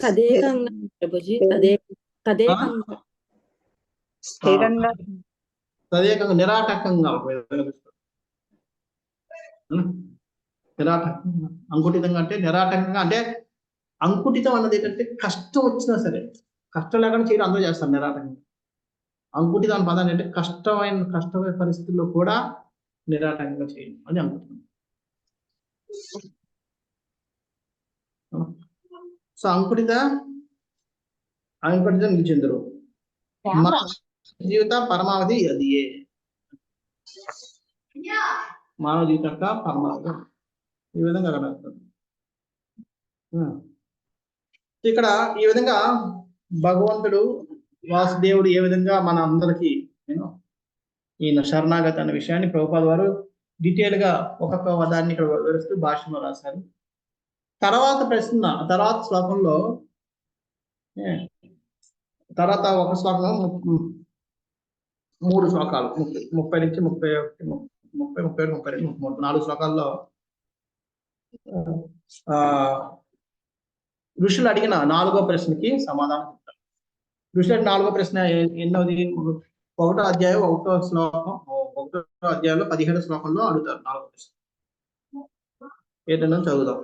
తదేకంగా ప్రభుజీ, తదేకంగా స్థిరంగా తదేకంగా నిరాటకంగా నిరాటకంగా. అంకుటితంగా అంటే నిరాటకంగా అంటే అంకుటితం అన్నది ఏంటంటే కష్టం వచ్చినా సరే, కష్టం లేకుండా చేయడం అందరూ చేస్తారు నిరాటకంగా. అంకుటితం అనే పదాన్ని అంటే కష్టమైన పరిస్థితుల్లో కూడా నిరాటకంగా చేయడం అది అంకుటితం. సో అంకుటితం నిలిచెందరు. జీవిత పరమావధి అది మానవ జీవితం యొక్క పరమావధి ఈ విధంగా కనబడుతుంది. ఇక్కడ ఈ విధంగా భగవంతుడు వాసుదేవుడు ఏ విధంగా మన అందరికి ఈయన శరణాగతి అనే విషయాన్ని ప్రభుపాద వారు డీటెయిల్ గా ఒక్కొక్క దాన్ని ఇక్కడ వివరిస్తూ భాషలో రాశారు. తర్వాత శ్లోకంలో తర్వాత ఒక శ్లోకంలో 3 శ్లోకాలు 30 నుంచి 31 32 4 శ్లోకాల్లో ఋషులు అడిగిన 4వ ప్రశ్నకి సమాధానం చెప్తారు. ఋషులు 4వ ప్రశ్న ఎన్నోది, 1వ అధ్యాయం 1వ శ్లోకం 1వ అధ్యాయంలో 17వ శ్లోకంలో అడుగుతారు 4వ ప్రశ్న. ఏంటన్నా చదువుదాం.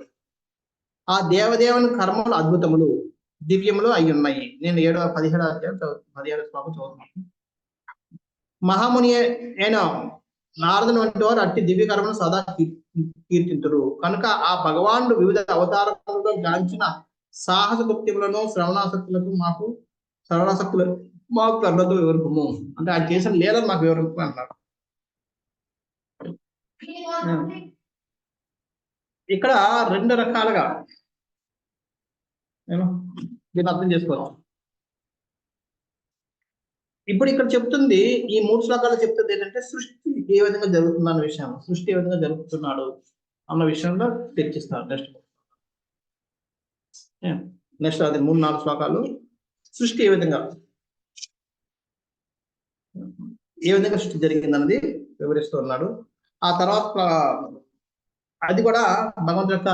ఆ దేవదేవుని కర్మలు అద్భుతములు దివ్యములు అయి ఉన్నాయి. నేను 17వ అధ్యాయం 17వ శ్లోకం చదువుతున్నాను. మహాముని అయిన నారదుని వంటి వారు అట్టి దివ్య కర్మను సదా కీర్తింతురు కనుక ఆ భగవానుడు వివిధ అవతారములలో గాంచిన సాహస కృత్యములను శ్రవణాసక్తులకు మాకు కర్ణతో వివరింపము అంటే ఆయన చేసిన లీలను మాకు వివరింపు అంటారు. ఇక్కడ 2 రకాలుగా దీన్ని అర్థం చేసుకోవచ్చు. ఇప్పుడు ఇక్కడ చెప్తుంది, ఈ 3 శ్లోకాలు చెప్తుంది ఏంటంటే సృష్టి ఏ విధంగా జరుగుతుంది అన్న విషయం, సృష్టి ఏ విధంగా జరుగుతున్నాడు అన్న విషయంలో చర్చిస్తారు. నెక్స్ట్ అది 3-4 శ్లోకాలు సృష్టి ఏ విధంగా సృష్టి జరిగింది అన్నది వివరిస్తూ ఉన్నాడు. ఆ తర్వాత అది కూడా భగవంతుడి యొక్క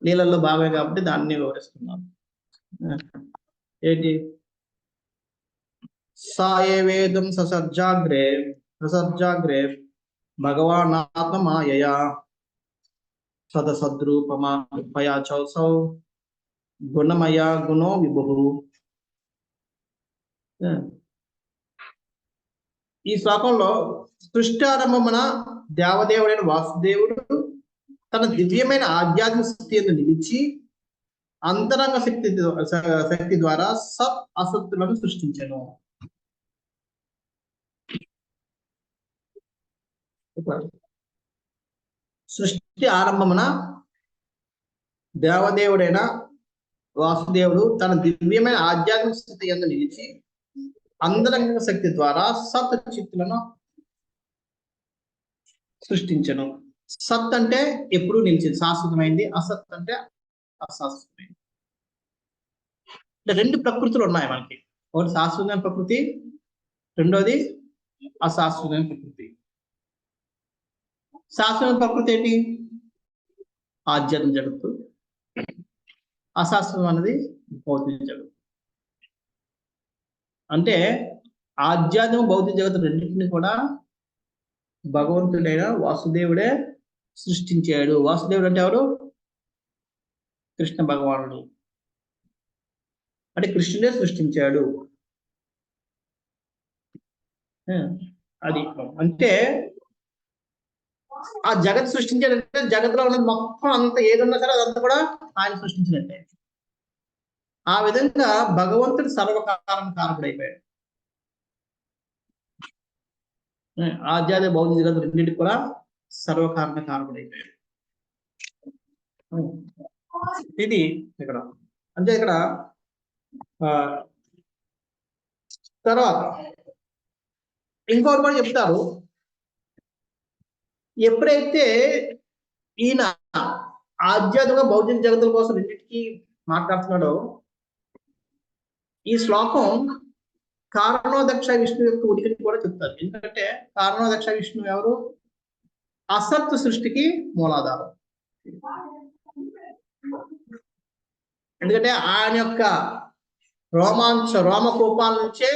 లీలల్లో భాగమే కాబట్టి దాన్ని వివరిస్తున్నాను. ఏంటి, సాయే వేదం ససర్జాగ్రే భగవాన్ ఆత్మమాయయా సదసద్రూపమయా చౌసౌ గుణమయ గుణో విభు. ఈ శ్లోకంలో సృష్టి ఆరంభమున దేవదేవుడైన వాసుదేవుడు తన దివ్యమైన ఆధ్యాత్మిక స్థితి యందు నిలిచి అంతరంగ శక్తి ద్వారా సత్ అసత్తులను సృష్టించెను. సృష్టి ఆరంభమున దేవదేవుడైన వాసుదేవుడు తన దివ్యమైన ఆధ్యాత్మిక స్థితి యందు నిలిచి అంతరంగ శక్తి ద్వారా సత్ చిత్తులను సృష్టించను. సత్ అంటే ఎప్పుడు నిలిచింది, శాశ్వతమైంది. అసత్ అంటే అశాశ్వతమైంది. అంటే రెండు ప్రకృతులు ఉన్నాయి మనకి. ఒకటి శాశ్వతమైన ప్రకృతి, రెండోది అశాశ్వతమైన ప్రకృతి. శాశ్వత ప్రకృతి ఏంటి? ఆధ్యాత్మిక జగత్తు. అశాశ్వతం అనేది భౌతిక జగత్తు. అంటే ఆధ్యాత్మిక భౌతిక జగత్తు రెండింటిని కూడా భగవంతుడైన వాసుదేవుడే సృష్టించాడు. వాసుదేవుడు అంటే ఎవరు? కృష్ణ భగవానుడు. అంటే కృష్ణుడే సృష్టించాడు. అది అంటే ఆ జగత్ సృష్టించాడంటే జగత్తులో ఉన్నది మొత్తం అంత ఏదున్నా సరే అదంతా కూడా ఆయన సృష్టించినట్టే. ఆ విధంగా భగవంతుడు సర్వకారణ కారకుడైపోయాడు. ఆధ్యాత్మిక భౌతిక జగత్తు రెండింటికి కూడా సర్వకారణ కారకుడైపోయాడు. ఇది ఇక్కడ అంటే ఇక్కడ తర్వాత ఇంకొకటి కూడా చెప్తారు. ఎప్పుడైతే ఈయన ఆధ్యాత్మిక భౌతిక జగత్తుల కోసం రెండింటికి మాట్లాడుతున్నాడో ఈ శ్లోకం కారణోదక్ష విష్ణు యొక్క ఉనికిని కూడా చెప్తారు. ఎందుకంటే కారణోదక్ష విష్ణు ఎవరు? అసత్ సృష్టికి మూలాధారం. ఎందుకంటే ఆయన యొక్క రోమకోపాల నుంచే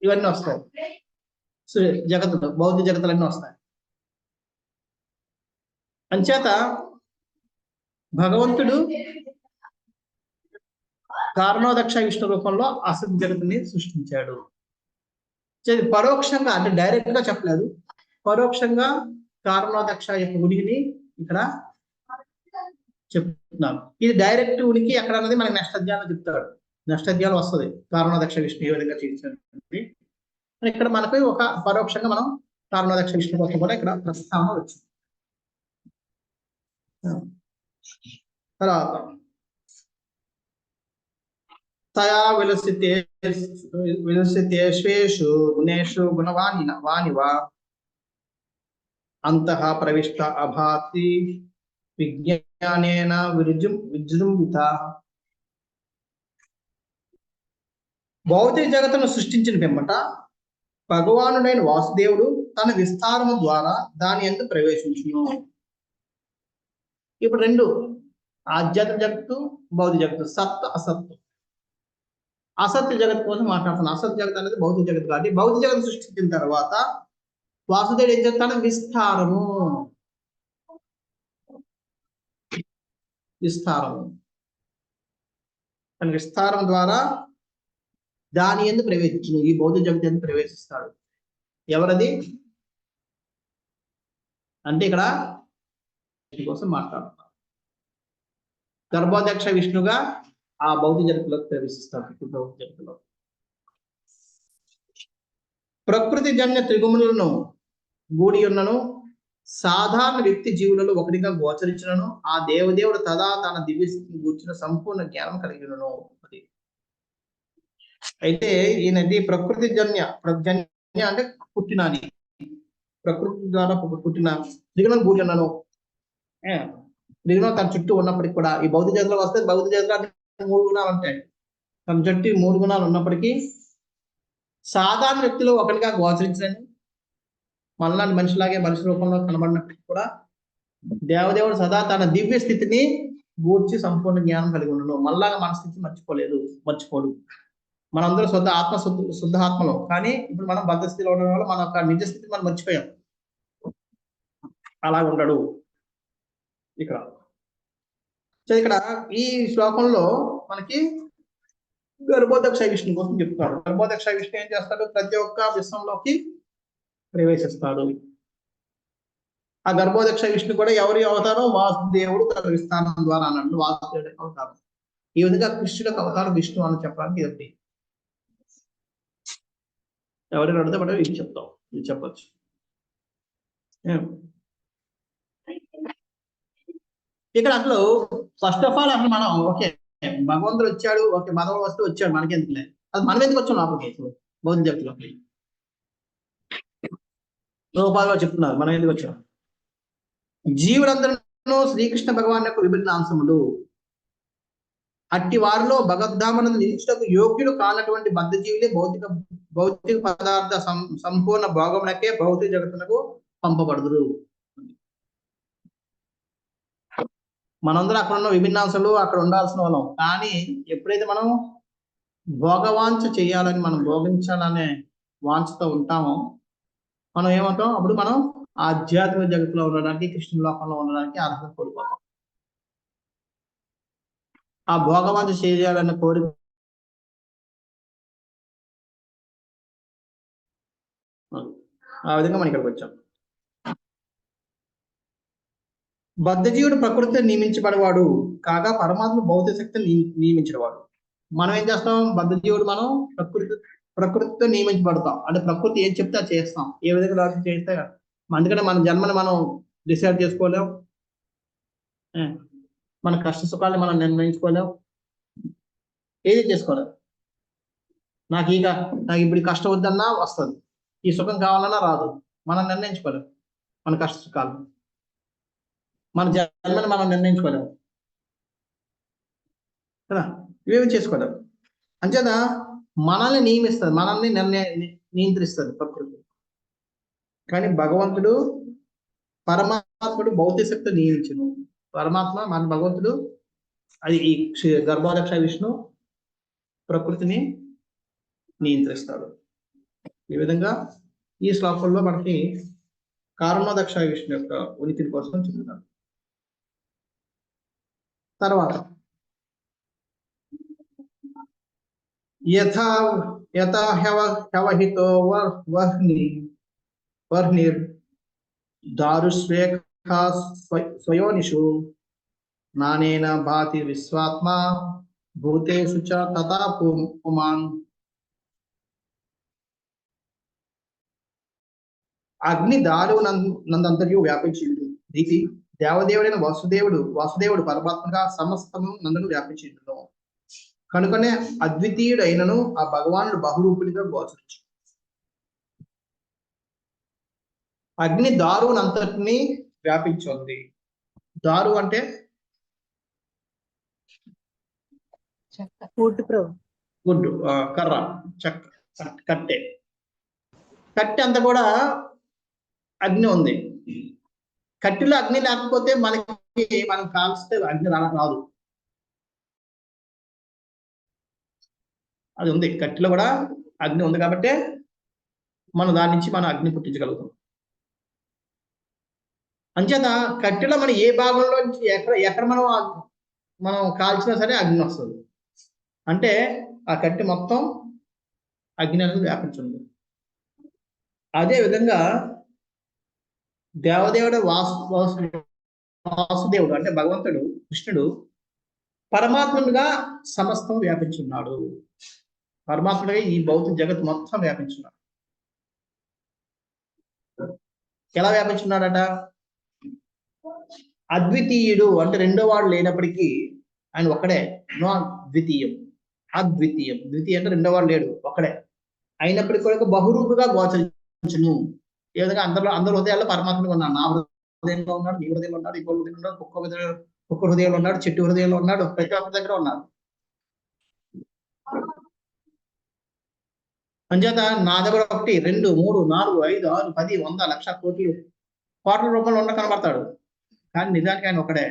ఇవన్నీ వస్తాయి. జగత్తులు భౌతిక జగత్తులన్నీ వస్తాయి. అంచేత భగవంతుడు కారణోదక్ష విష్ణు రూపంలో అసత్ జగత్తుని సృష్టించాడు. పరోక్షంగా అంటే డైరెక్ట్ గా చెప్పలేదు, పరోక్షంగా కారణోదక్ష యొక్క ఉనికిని ఇక్కడ చెప్తున్నాను. ఇది డైరెక్ట్ ఉనికి ఎక్కడ అన్నది మనకి నెక్స్ట్ అధ్యాయంలో చెప్తాడు. నెక్స్ట్ అధ్యాయంలో వస్తుంది కారణోదక్ష విష్ణు ఏ విధంగా చేయించండి. ఇక్కడ మనకు ఒక పరోక్షంగా మనం కారణోదక్ష విష్ణు కోసం కూడా ఇక్కడ ప్రస్తావన వచ్చింది. తర్వాత తయా విలసితేషు గుణేషు గుణవానివా అంతః ప్రవిష్ట అభాతి విజ్ఞానేన విజృంభిత. భౌతిక జగత్తును సృష్టించిన పిమ్మట భగవానుడైన వాసుదేవుడు తన విస్తారము ద్వారా దాని యందు ప్రవేశించును. ఇప్పుడు రెండు, ఆధ్యాత్మిక జగత్తు, భౌతిక జగత్తు, సత్తు అసత్తు. అసత్య జగత్ కోసం మాట్లాడుతున్నాను. అసత్య జగత్ అనేది భౌతిక జగత్ కాబట్టి భౌతిక జగత్ సృష్టించిన తర్వాత వాసుదేవుడు ఏం చెప్తాడు? విస్తారము. తన విస్తారం ద్వారా దాని యందు ప్రవేశించును. ఈ భౌతిక జగత్ యందు ప్రవేశిస్తాడు. ఎవరది అంటే ఇక్కడ కోసం మాట్లాడుతున్నారు. గర్భోదక్ష విష్ణుగా ఆ భౌతిక జగత్తులోకి ప్రవేశిస్తాడు. భౌతిక జగత్తులో ప్రకృతి జన్య త్రిగుణములను గూడి ఉన్నను సాధారణ వ్యక్తి జీవులలో ఒకటిగా గోచరించును. ఆ దేవదేవుడు తదా తన దివ్య స్థితిని కూర్చున్న సంపూర్ణ జ్ఞానం కలిగి ఉన్నను. అది అయితే ఈయనది ప్రకృతి జన్య అంటే పుట్టినది, ప్రకృతి ద్వారా పుట్టిన త్రిగుణం గూడి ఉన్నాను. త్రిగుణం తన చుట్టూ ఉన్నప్పటికీ కూడా ఈ భౌతిక జగత్తులో వస్తే భౌతిక జగత్తులో 3 గుణాలు ఉంటాయి. తన చుట్టూ 3 గుణాలు ఉన్నప్పటికీ సాధారణ వ్యక్తిలో ఒకటిగా గోచరించలేను. మనలాంటి మనిషిలాగే మనిషి రూపంలో కనబడినప్పటికీ కూడా దేవదేవుడు సదా తన దివ్య స్థితిని గూర్చి సంపూర్ణ జ్ఞానం కలిగి ఉండను. మళ్ళాగా మన స్థితి మర్చిపోడు. మనందరూ శుద్ధ ఆత్మలో, కానీ ఇప్పుడు మనం బద్ధ స్థితిలో ఉండడం వల్ల మన యొక్క నిజ స్థితి మనం మర్చిపోయాం. అలా ఉండడు. ఇక్కడ ఈ శ్లోకంలో మనకి గర్భోదక్ష విష్ణు కోసం చెప్తాడు. గర్భోదక్ష విష్ణు ఏం చేస్తాడు? ప్రతి ఒక్క విశ్వంలోకి ప్రవేశిస్తాడు. ఆ గర్భోదక్ష విష్ణు కూడా ఎవరి అవతారం? వాసుదేవుడు తన విస్థానం ద్వారా అన్నట్టు వాసుదేవుడు అవతారం. ఈ విధంగా కృష్ణుడికి అవతారం విష్ణు అని చెప్పడానికి ఇది ఎవరైనా అడిగితే మనం ఇది చెప్తాం, ఇది చెప్పచ్చు. ఇక్కడ అసలు ఫస్ట్ ఆఫ్ ఆల్ అసలు మనం ఓకే భగవంతుడు వచ్చాడు, ఓకే భగవంతుడు వస్తూ వచ్చాడు, మనకి ఎందుకులే, అది మనం ఎందుకు వచ్చాం లోపలికి? బౌద్ధ జగత్తులోకి రూపాల్లో చెప్తున్నారు మనం ఎందుకు వచ్చాం. జీవులందరూ శ్రీకృష్ణ భగవాన్ యొక్క విభిన్న అంశములు. అట్టి వారిలో భగవద్ధామను నిలిచుటకు యోగ్యులు కానటువంటి బద్ధజీవులే భౌతిక పదార్థ సంపూర్ణ భోగములకే భౌతిక జగత్తులకు పంపబడుదురు. మనందరం అక్కడ ఉన్న విభిన్నాంశాలు అక్కడ ఉండాల్సిన వాళ్ళం. కానీ ఎప్పుడైతే మనం భోగవాంఛ చేయాలని, మనం భోగించాలనే వాంఛతో ఉంటామో మనం ఏమంటాం? అప్పుడు మనం ఆధ్యాత్మిక జగత్తులో ఉండడానికి, కృష్ణ లోకంలో ఉండడానికి అర్హత కోల్పోతాం. ఆ భోగవాంఛ చేయాలన్న కోరిక ఆ విధంగా మనం ఇక్కడికి వచ్చాం. బద్ధజీవుడు ప్రకృతితో నియమించబడేవాడు కాగా పరమాత్మ భౌతిక శక్తిని నియమించేవాడు. మనం ఏం చేస్తాం? బద్ధజీవుడు మనం ప్రకృతితో నియమించబడతాం. అంటే ప్రకృతి ఏం చెప్తే అది చేస్తాం. ఏ విధంగా చేస్తే అందుకనే మన జన్మని మనం డిసైడ్ చేసుకోలేం, మన కష్ట సుఖాన్ని మనం నిర్ణయించుకోలేం, ఏది చేసుకోలేం. నాకు ఇప్పుడు కష్టం వద్దన్నా వస్తుంది, ఈ సుఖం కావాలన్నా రాదు. మనం నిర్ణయించుకోలేం మన కష్ట సుఖాలు, మన జన్మని మనం నిర్ణయించుకోలేము కదా, ఇవేమి చేసుకోలేము. అంచేత మనల్ని నియమిస్తుంది, మనల్ని నియంత్రిస్తుంది ప్రకృతి. కానీ భగవంతుడు పరమాత్ముడు భౌతిక శక్తి నియమించను. పరమాత్మ మన భగవంతుడు అది ఈ గర్భోదక్ష విష్ణు ప్రకృతిని నియంత్రిస్తాడు. ఈ విధంగా ఈ శ్లోకంలో మనకి కారణోదక్ష విష్ణు యొక్క ఉనికిని కోసం చెప్తున్నాడు. తర్వాత యథాహ్యవహితో వర్ణిర్ దారుష్వేఖా స్వయోనిషు నానేన భాతి విశ్వాత్మ భూతేషు చ తథా పుమాన్. అగ్ని దారు నందంతరియు వ్యాపించింది రీతి దేవదేవుడైన వాసుదేవుడు పరమాత్మగా సమస్తము నందును వ్యాపించిండు. కనుకనే అద్వితీయుడైనను ఆ భగవానుడు బహురూపునిగా గోచరించు. అగ్ని దారునంతటిని వ్యాపించింది. దారు అంటే గుడ్డు, కర్ర, చెక్క, కట్టె అంతా కూడా అగ్ని ఉంది. కట్టెలో అగ్ని లేకపోతే మనం కాల్స్తే అగ్ని రాదు. అది ఉంది, కట్టెలో కూడా అగ్ని ఉంది కాబట్టి మనం దాని నుంచి మనం అగ్ని పుట్టించగలుగుతాం. అంచేత కట్టెలో మనం ఏ భాగంలో నుంచి ఎక్కడ మనం కాల్చినా సరే అగ్ని వస్తుంది. అంటే ఆ కట్టె మొత్తం అగ్ని అనేది వ్యాపించింది. అదే విధంగా దేవదేవుడు వాసుదేవుడు అంటే భగవంతుడు కృష్ణుడు పరమాత్ముడుగా సమస్తం వ్యాపించున్నాడు. పరమాత్ముడిగా ఈ భౌతిక జగత్ మొత్తం వ్యాపించున్నాడు. ఎలా వ్యాపించున్నాడట? అద్వితీయుడు అంటే రెండో వాడు లేనప్పటికీ ఆయన ఒక్కడే. నో ద్వితీయం, అద్వితీయం. ద్వితీయం అంటే రెండో వాడు లేడు, ఒక్కడే. అయినప్పటికీ కూడా బహురూపుగా గోచరించును. ఏ విధంగా అందరూ హృదయాల్లో పరమాత్మగా ఉన్నాడు. నా హృదయంలో ఉన్నాడు, నీ హృదయంలో ఉన్నాడు, ఇంకో హృదయంలో ఉన్నాడు, కుక్క హృదయంలో ఉన్నాడు, చెట్టు హృదయంలో ఉన్నాడు, ప్రతి ఒక్కరి దగ్గర ఉన్నాడు. అంచేత నా దగ్గర 1, 2, 3, 4, 5, 6, 10, 100, 1,00,000 కోట్ల రూపాయలు ఉండ కనబడతాడు. కానీ నిజానికి ఆయన ఒకడే.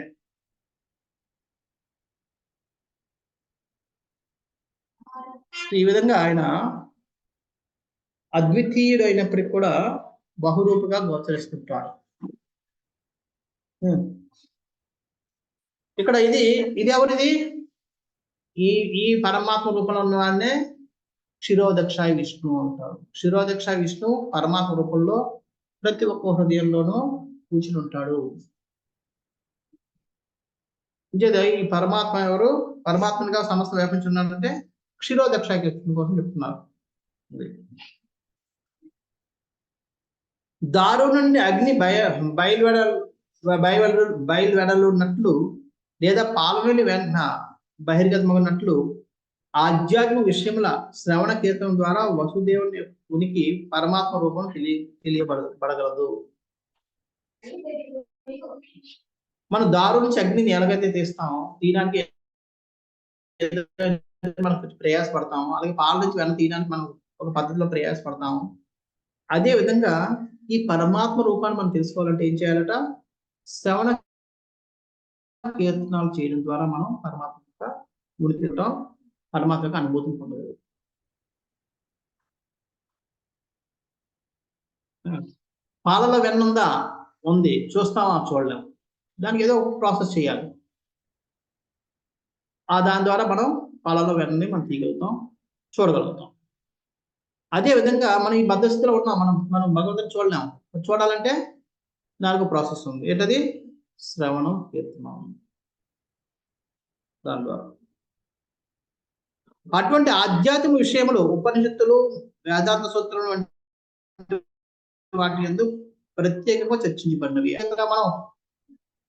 ఈ విధంగా ఆయన అద్వితీయుడు అయినప్పటికీ కూడా బహురూపుగా గోచరిస్తుంటాడు. ఇక్కడ ఇది ఎవరిది? ఈ ఈ పరమాత్మ రూపంలో ఉన్నవాడినే క్షీరోదక్షాయి విష్ణువు అంటారు. క్షీరోదక్షాయి విష్ణువు పరమాత్మ రూపంలో ప్రతి ఒక్క హృదయంలోనూ కూర్చుని ఉంటాడు. ఈ పరమాత్మ ఎవరు? పరమాత్మగా సమస్త వ్యాపించున్నాడంటే క్షీరోదక్షాయి విష్ణువు కోసం చెప్తున్నారు. దారు నుండి అగ్ని బయలువెడలున్నట్లు లేదా పాల నుండి వెంట బహిర్గతమగినట్లు ఆధ్యాత్మిక విషయముల శ్రవణ కీర్తనం ద్వారా వసుదేవుని ఉనికి పరమాత్మ రూపం తెలియబడగలదు. మనం దారు నుంచి అగ్నిని ఎలాగైతే తీస్తామో తీయడానికి మనం ప్రయాసపడతాము, అలాగే పాల నుంచి వెన్న తీయడానికి మనం ఒక పద్ధతిలో ప్రయాసపడతాము. అదే విధంగా ఈ పరమాత్మ రూపాన్ని మనం తెలుసుకోవాలంటే ఏం చేయాలట? శ్రవణ కీర్తనాలు చేయడం ద్వారా మనం పరమాత్మ యొక్క ఉనికితో పరమాత్మ యొక్క అనుభూతిని పొందగలరు. పాలలో వెన్నుందా? ఉంది. చూస్తామా? చూడలేము. దానికి ఏదో ఒక ప్రాసెస్ చేయాలి. దాని ద్వారా మనం పాలలో వెన్నని మనం తీయగలుగుతాం, చూడగలుగుతాం. అదే విధంగా మనం ఈ బద్ధస్థితిలో ఉన్నాం, మనం భగవంతుని చూడలేము. చూడాలంటే దానికి ప్రాసెస్ ఉంది. ఏంటది? శ్రవణం కీర్తనం. దాని ద్వారా అటువంటి ఆధ్యాత్మిక విషయములు ఉపనిషత్తులు, వేదాంత సూత్రాలు వంటి వాటి యందు ప్రత్యేకంగా చర్చించబడినవి. మనం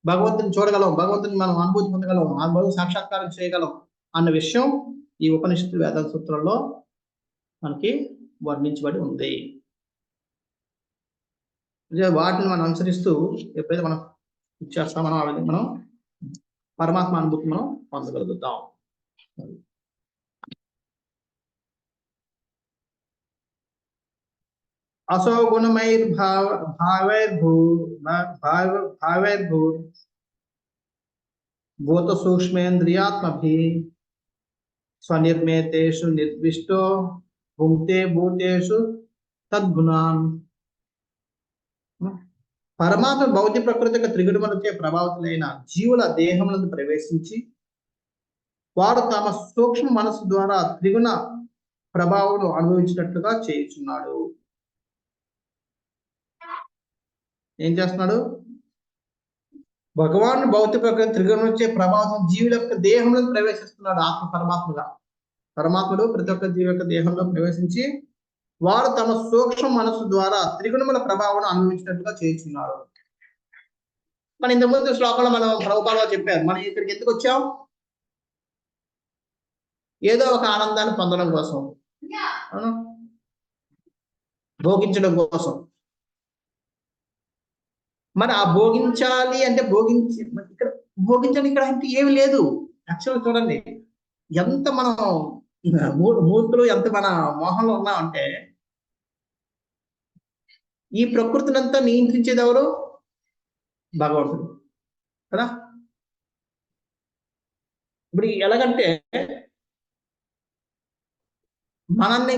భగవంతుని చూడగలం, భగవంతుని మనం అనుభూతి పొందగలం, ఆ భగవంతుని సాక్షాత్కారం చేయగలం అన్న విషయం ఈ ఉపనిషత్తు వేదాంత సూత్రంలో మనకి వర్ణించబడి ఉంది. వాటిని మనం అనుసరిస్తూ ఎప్పుడైతే మనం ఇచ్చేస్తామో ఆ విధంగా మనం పరమాత్మ అనుభూతి మనం పొందగలుగుతాం. असो भूत सूक्ष्मेन्द्रियात्मभिः स्वनिर्मितेषु निर्दिष्टो भुंक्ते भूतेषु तद्गुणान्. పరమాత్మ భౌతిక ప్రకృతి యొక్క త్రిగుణములచే ప్రభావితులైన జీవుల దేహములను ప్రవేశించి వారు తమ సూక్ష్మ మనసు ద్వారా త్రిగుణ ప్రభావం అనుభవించినట్లుగా చేయుచున్నాడు. ఏం చేస్తున్నాడు? భగవాన్ భౌతిక ప్రకృతి త్రిగుణం వచ్చే ప్రభావం జీవుల యొక్క దేహంలో ప్రవేశిస్తున్నాడు. ఆత్మ పరమాత్మగా పరమాత్ముడు ప్రతి ఒక్క జీవి యొక్క దేహంలో ప్రవేశించి వారు తమ సూక్ష్మ మనసు ద్వారా త్రిగుణముల ప్రభావం అనుభవించినట్లుగా చేస్తున్నారు. మన ఇంత ముందు శ్లోకంలో మనం ప్రభుపాలో చెప్పారు, మనం ఇక్కడికి ఎందుకు వచ్చాం? ఏదో ఒక ఆనందాన్ని పొందడం కోసం, భోగించడం కోసం. మరి ఆ భోగించాలి అంటే ఇక్కడ భోగించాలి ఇక్కడ అంటే ఏమి లేదు. యాక్చువల్గా చూడండి, ఎంత మనం మూర్ఖులు, ఎంత మన మోహంలో ఉన్నామంటే, ఈ ప్రకృతిని అంతా నియంత్రించేది ఎవరు? భగవంతుడు కదా. ఇప్పుడు ఎలాగంటే మనల్ని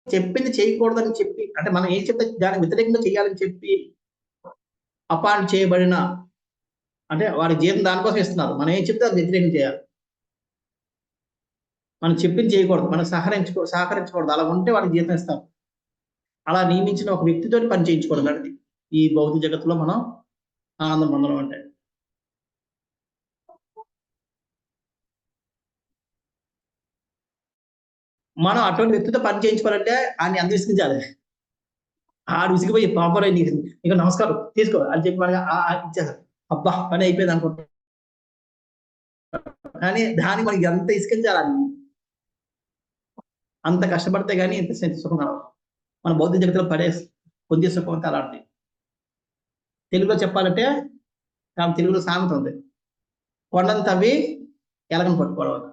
చెప్పింది చేయకూడదని చెప్పి, అంటే మనం ఏం చెప్తే దానికి వ్యతిరేకంగా చేయాలని చెప్పి అపాయింట్ చేయబడిన, అంటే వారి జీతం దానికోసం ఇస్తున్నారు. మనం ఏం చెప్తే అది వ్యతిరేకం చేయాలి. మనం చెప్పింది చేయకూడదు, మనం సహకరించకూడదు. అలా ఉంటే వాడికి జీతం ఇస్తారు. అలా నియమించిన ఒక వ్యక్తితో పని చేయించుకోవడం అనేది ఈ భౌతిక జగత్తులో మనం ఆనందం పొందడం అంటే. మనం అటువంటి వ్యక్తితో పని చేయించుకోవాలంటే ఆయన ఎంత విసిగించాలి. ఆడు విసిగిపోయి పాపరే ఇక నమస్కారం తీసుకో అని చెప్పి మనకి ఇచ్చేసారు. అబ్బా పని అయిపోయింది అనుకుంటా. కానీ దానికి మనకి ఎంత ఇసుకించాలని, అంత కష్టపడితే కానీ ఎంత సుఖం రావు. మన భౌతిక జగత్తులో పొందే సుఖం అంతా అలాంటి. తెలుగులో చెప్పాలంటే తెలుగులో సామెత ఉంది, కొండను తవ్వి ఎలకను పట్టుకోవడం.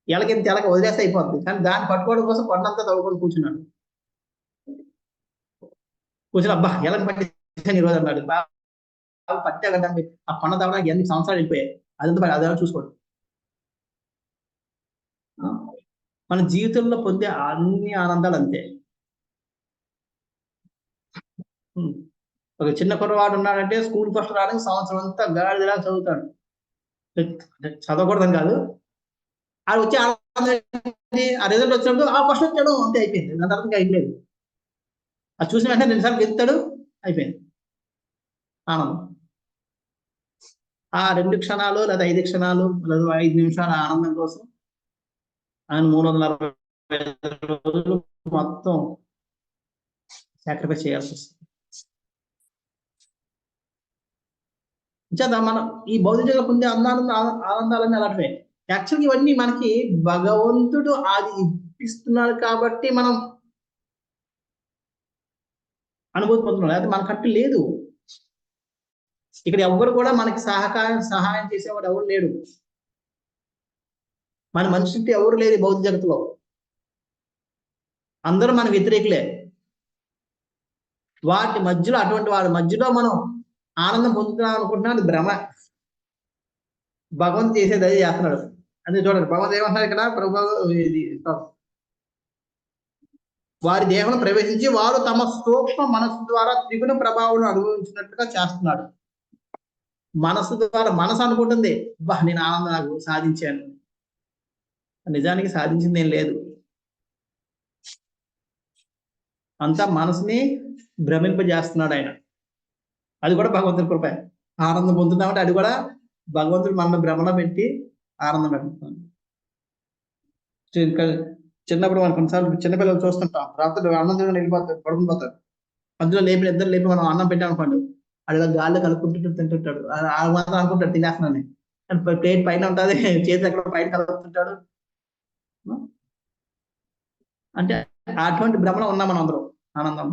ఎలకెంత ఎలక వదిలేస్తే అయిపోద్ది, కానీ దాన్ని పట్టుకోవడం కోసం కొండంతా తవ్వుకొని కూర్చున్నాడు. కూర్చుని అబ్బా ఎలక పట్టి ఈరోజు అన్నాడు. పట్టే కదా ఆ కొండ తవ్వడానికి ఎన్ని సంవత్సరాలు వెళ్ళిపోయాయి. అదంతా అదే చూసుకోండి. మన జీవితంలో పొందే అన్ని ఆనందాలు అంతే. ఒక చిన్న కుర్రవాడు ఉన్నాడంటే స్కూల్ ఫస్ట్ రావడానికి సంవత్సరం అంతా గాడిదలా చదువుతాడు. చదవకూడదని కాదు, అది వచ్చి ఆ రిజల్ట్ వచ్చినప్పుడు ఫస్ట్ వచ్చాడు అంతే అయిపోయింది, దాని తర్వాత ఇంకా అయిపోలేదు. అది చూసిన వెంటనే 2 సార్లు గెలుతాడు, అయిపోయింది ఆనందం. ఆ 2 క్షణాలు లేదా 5 క్షణాలు లేదా 5 నిమిషాల ఆనందం కోసం ఆయన 365 రోజులు మొత్తం సాక్రిఫైస్ చేయాల్సి వస్తుంది. మనం ఈ భౌతికంగా పొందే ఆనందాలన్నీ అలాంటివే. యాక్చువల్గా ఇవన్నీ మనకి భగవంతుడు అది ఇప్పిస్తున్నాడు కాబట్టి మనం అనుభూతి పొందుతున్నాం, లేకపోతే మనకంటూ లేదు. ఇక్కడ ఎవ్వరు కూడా మనకి సహాయం చేసేవాడు ఎవరు లేడు. మన మనిషికి ఎవరు లేదు భౌతిక జగత్తులో, అందరూ మన వ్యతిరేకులే. వాటి మధ్యలో, అటువంటి వాడి మధ్యలో మనం ఆనందం పొందుతున్నాం అనుకుంటున్నాం, అది భ్రమ. భగవంతు చేసేది అదే చేస్తున్నాడు. అదే చూడండి, భగవంతు ఏమంటున్నారు ఇక్కడ, వారి దేహంలో ప్రవేశించి వారు తమ సూక్ష్మ మనస్సు ద్వారా త్రిగుణ ప్రభావం అనుభవించినట్టుగా చేస్తున్నాడు. మనసు ద్వారా, మనసు అనుకుంటుంది నేను ఆనందం నాకు సాధించాను, నిజానికి సాధించింది ఏం లేదు. అంతా మనసుని భ్రమింపజేస్తున్నాడు ఆయన. అది కూడా భగవంతుడి కృప. ఆనందం పొందుతామంటే అది కూడా భగవంతుడు మన భ్రమలో పెట్టి ఆనందం పెడుతున్నాడు. చిన్నప్పుడు మనం కొన్నిసార్లు చిన్నపిల్లలు చూస్తుంటాం, రాత్రి ఆనందంగా వెళ్ళిపోతారు, పడుకునిపోతారు. అందులో ఇద్దరు లేపి మనం అన్నం పెట్టాం అనుకోండి, అడిగా గాల్లో కలుపుకుంటూ తింటుంటాడు. ఆ మాత్రం అనుకుంటాడు తినేస్తున్నాను, ప్లేట్ పైన ఉంటుంది, చేతి ఎక్కడ పైన కలుపుతుంటాడు. అంటే అటువంటి భ్రమలో ఉన్నాం మనం అందరం, ఆనందం.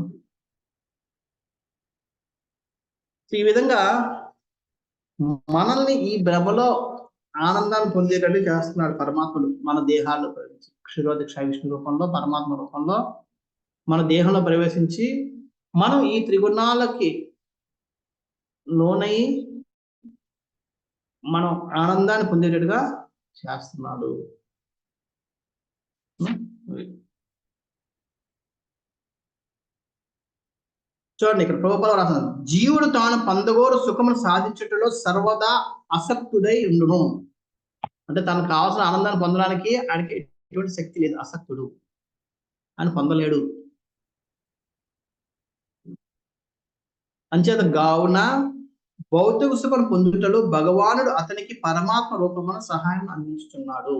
ఈ విధంగా మనల్ని ఈ భ్రమలో ఆనందాన్ని పొందేటట్టు చేస్తున్నాడు పరమాత్ముడు. మన దేహాల్లో ప్రవేశించి, క్షీరోదక్ష విష్ణు రూపంలో, పరమాత్మ రూపంలో మన దేహంలో ప్రవేశించి మనం ఈ త్రిగుణాలకి లోనై మనం ఆనందాన్ని పొందేటట్టుగా చేస్తున్నాడు. చూడండి, ఇక్కడ ప్రభుపాద రాస్తున్నాడు, జీవుడు తాను పొందగోరు సుఖమును సాధించటంలో సర్వదా అసక్తుడై ఉండును. అంటే తనకు కావాల్సిన ఆనందాన్ని పొందడానికి ఆయనకి ఎటువంటి శక్తి లేదు, అసక్తుడు, ఆయన పొందలేడు. అంచేత గావున భౌతిక సుఖం పొందుటలో భగవానుడు అతనికి పరమాత్మ రూపమున సహాయం అందిస్తున్నాడు.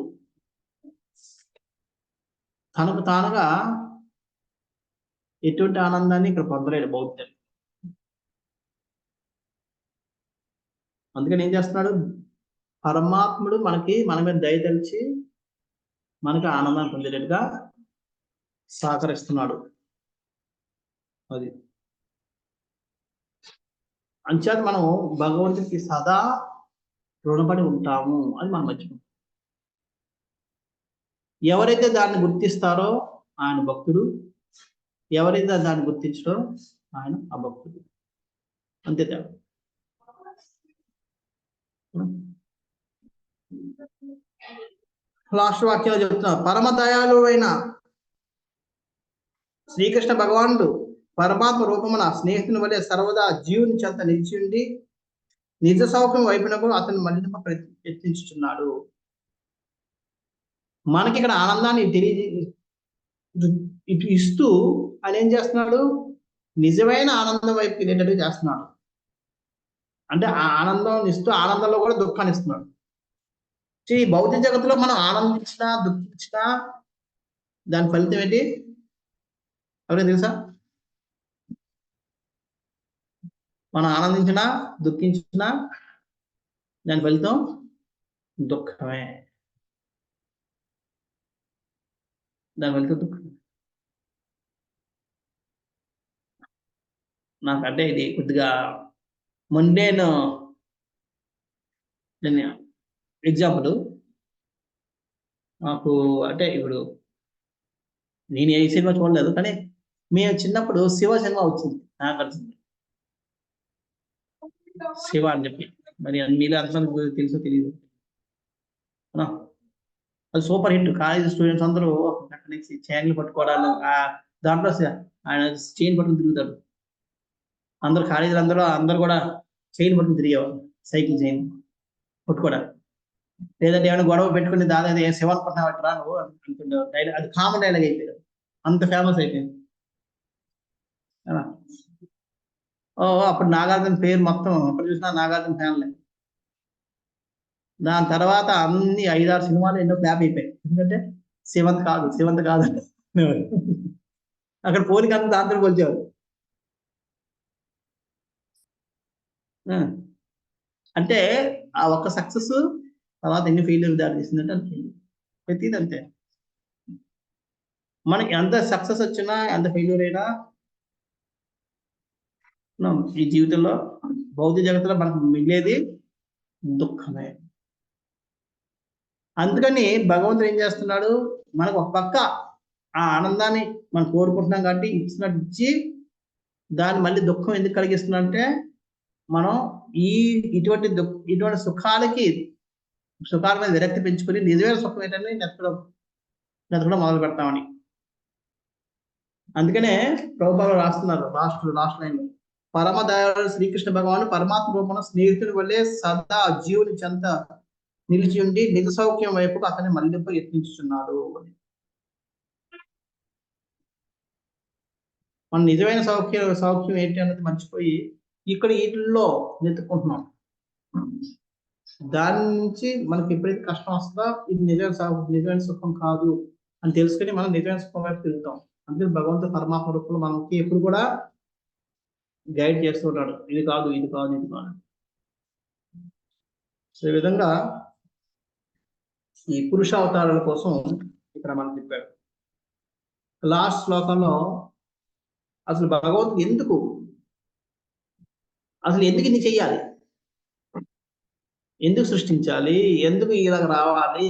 తనకు తానుగా ఎటువంటి ఆనందాన్ని ఇక్కడ పొందలేడు భౌతిక. అందుకని ఏం చేస్తున్నాడు, పరమాత్ముడు మన మీద దయ తెలిసి మనకి ఆనందాన్ని పొందేటట్టుగా సహకరిస్తున్నాడు. అది అంచేత మనం భగవంతుడికి సదా రుణపడి ఉంటాము, అది మనం మర్చిపోతాం. ఎవరైతే దాన్ని గుర్తిస్తారో ఆయన భక్తుడు, ఎవరైతే దాన్ని గుర్తించడో ఆయన అభక్తుడు, అంతే తేడా. లాస్ట్ వాక్యాలు చెప్తున్నా, పరమ దయాళువైన శ్రీకృష్ణ భగవానుడు పరమాత్మ రూపమున స్నేహితుని వలె సర్వదా జీవుని చెంత నిలిచి ఉండి నిజ సౌఖ్యం వైపునకు అతను మళ్ళీ ప్రయత్నించుతున్నాడు. మనకి ఇక్కడ ఆనందాన్ని ఇటు ఇస్తూ ఆయన ఏం చేస్తున్నాడు, నిజమైన ఆనందం వైపు వెళ్ళేటట్టు చేస్తున్నాడు. అంటే ఆ ఆనందం ఇస్తూ ఆనందంలో కూడా దుఃఖాన్ని ఇస్తున్నాడు. ఈ భౌతిక జగత్తులో మనం ఆనందించినా దుఃఖించినా దాని ఫలితం ఏంటి ఎవరైనా తెలుసా? మనం ఆనందించినా దుఃఖించినా దాని ఫలితం దుఃఖమే. దాని ఫలితం దుఃఖం. నాకంటే ఇది కొద్దిగా ముండేన్ ఎగ్జాంపుల్. నాకు అంటే ఇప్పుడు నేను ఏ సినిమా చూడలేదు, కానీ మేము చిన్నప్పుడు శివ సినిమా వచ్చింది, నాకు వచ్చింది శివ అని చెప్పి. మరి మీలో అంతమంది తెలుసో తెలియదు, అది సూపర్ హిట్. కాలేజ్ స్టూడెంట్స్ అందరూ అక్కడి నుంచి చైన్లు పట్టుకోవడాలు, దాంట్లో ఆయన చైన్ పట్టుకుని తిరుగుతాడు. అందరు కాలేజీలు అందరూ కూడా చైన్ పట్టుకుని తిరిగేవాళ్ళు, సైకిల్ చైన్ పట్టుకోవడానికి. లేదంటే ఏమైనా గొడవ పెట్టుకుని దాదాపు ఏ శివ అనుకుంటున్నావట్రా నువ్వు అనుకుంటుండే డైలాగ్, అది కామన్ డైలాగ్ అయిపోయింది, అంత ఫేమస్ అయిపోయింది. ఆ. ఓ అప్పుడు నాగార్జున పేరు మొత్తం అప్పుడు చూసినా నాగార్జున ఫ్యాన్లే. దాని తర్వాత అన్ని 5-6 సినిమాలు ఎన్నో ఫ్లాప్ అయిపోయాయి, ఎందుకంటే శివంత్ కాదు అక్కడ పోలిక అంతా దాంతో పోల్చారు. ఆ. అంటే ఆ ఒక్క సక్సెస్ తర్వాత ఎన్ని ఫెయిల్యూర్ దారి తీసిందంటే అది ప్రతిది అంతే. మనకి ఎంత సక్సెస్ వచ్చినా ఎంత ఫెయిల్యూర్ అయినా ఈ జీవితంలో భౌతిక జగత్తులో మనకు మిగిలేది దుఃఖమే. అందుకని భగవంతుడు ఏం చేస్తున్నాడు, మనకు ఒక పక్క ఆ ఆనందాన్ని మనం కోరుకుంటున్నాం కాబట్టి ఇచ్చినట్టు ఇచ్చి దాన్ని మళ్ళీ దుఃఖం ఎందుకు కలిగిస్తున్నా అంటే మనం ఇటువంటి సుఖాల మీద విరక్తి పెంచుకొని నిజమైన సుఖం ఏంటని నెతకడం మొదలు పెడతామని. అందుకనే ప్రభుపాలు రాస్తున్నారు లాస్ట్ లైన్, పరమ దయాళుడు శ్రీకృష్ణ భగవాను పరమాత్మ రూపంలో స్నేహితుడి వల్లే సదా జీవుని చెంత నిలిచి ఉండి నిజ సౌఖ్యం వైపుకు అతన్ని మళ్ళింపు యత్నించుతున్నాడు. మన నిజమైన సౌఖ్యం ఏంటి అన్నది మర్చిపోయి ఇక్కడ వీటిల్లో వెతుక్కుంటున్నాం. దాని నుంచి మనకి ఎప్పుడైతే కష్టం వస్తుందో ఇది నిజమైన సుఖం కాదు అని తెలుసుకుని మనం నిజమైన సుఖం వైపు తిరుగుతాం. అందుకే భగవంతుడు పరమాత్మ రూపంలో మనకి ఎప్పుడు కూడా గైడ్ చేస్తున్నాడు, ఇది కాదు. సో ఈ విధంగా ఈ పురుష అవతారాల కోసం ఇక్కడ మనం చెప్పాడు. లాస్ట్ శ్లోకంలో అసలు భగవంతుడు ఎందుకు ఇది చెయ్యాలి, ఎందుకు సృష్టించాలి, ఎందుకు ఇలాగ రావాలి,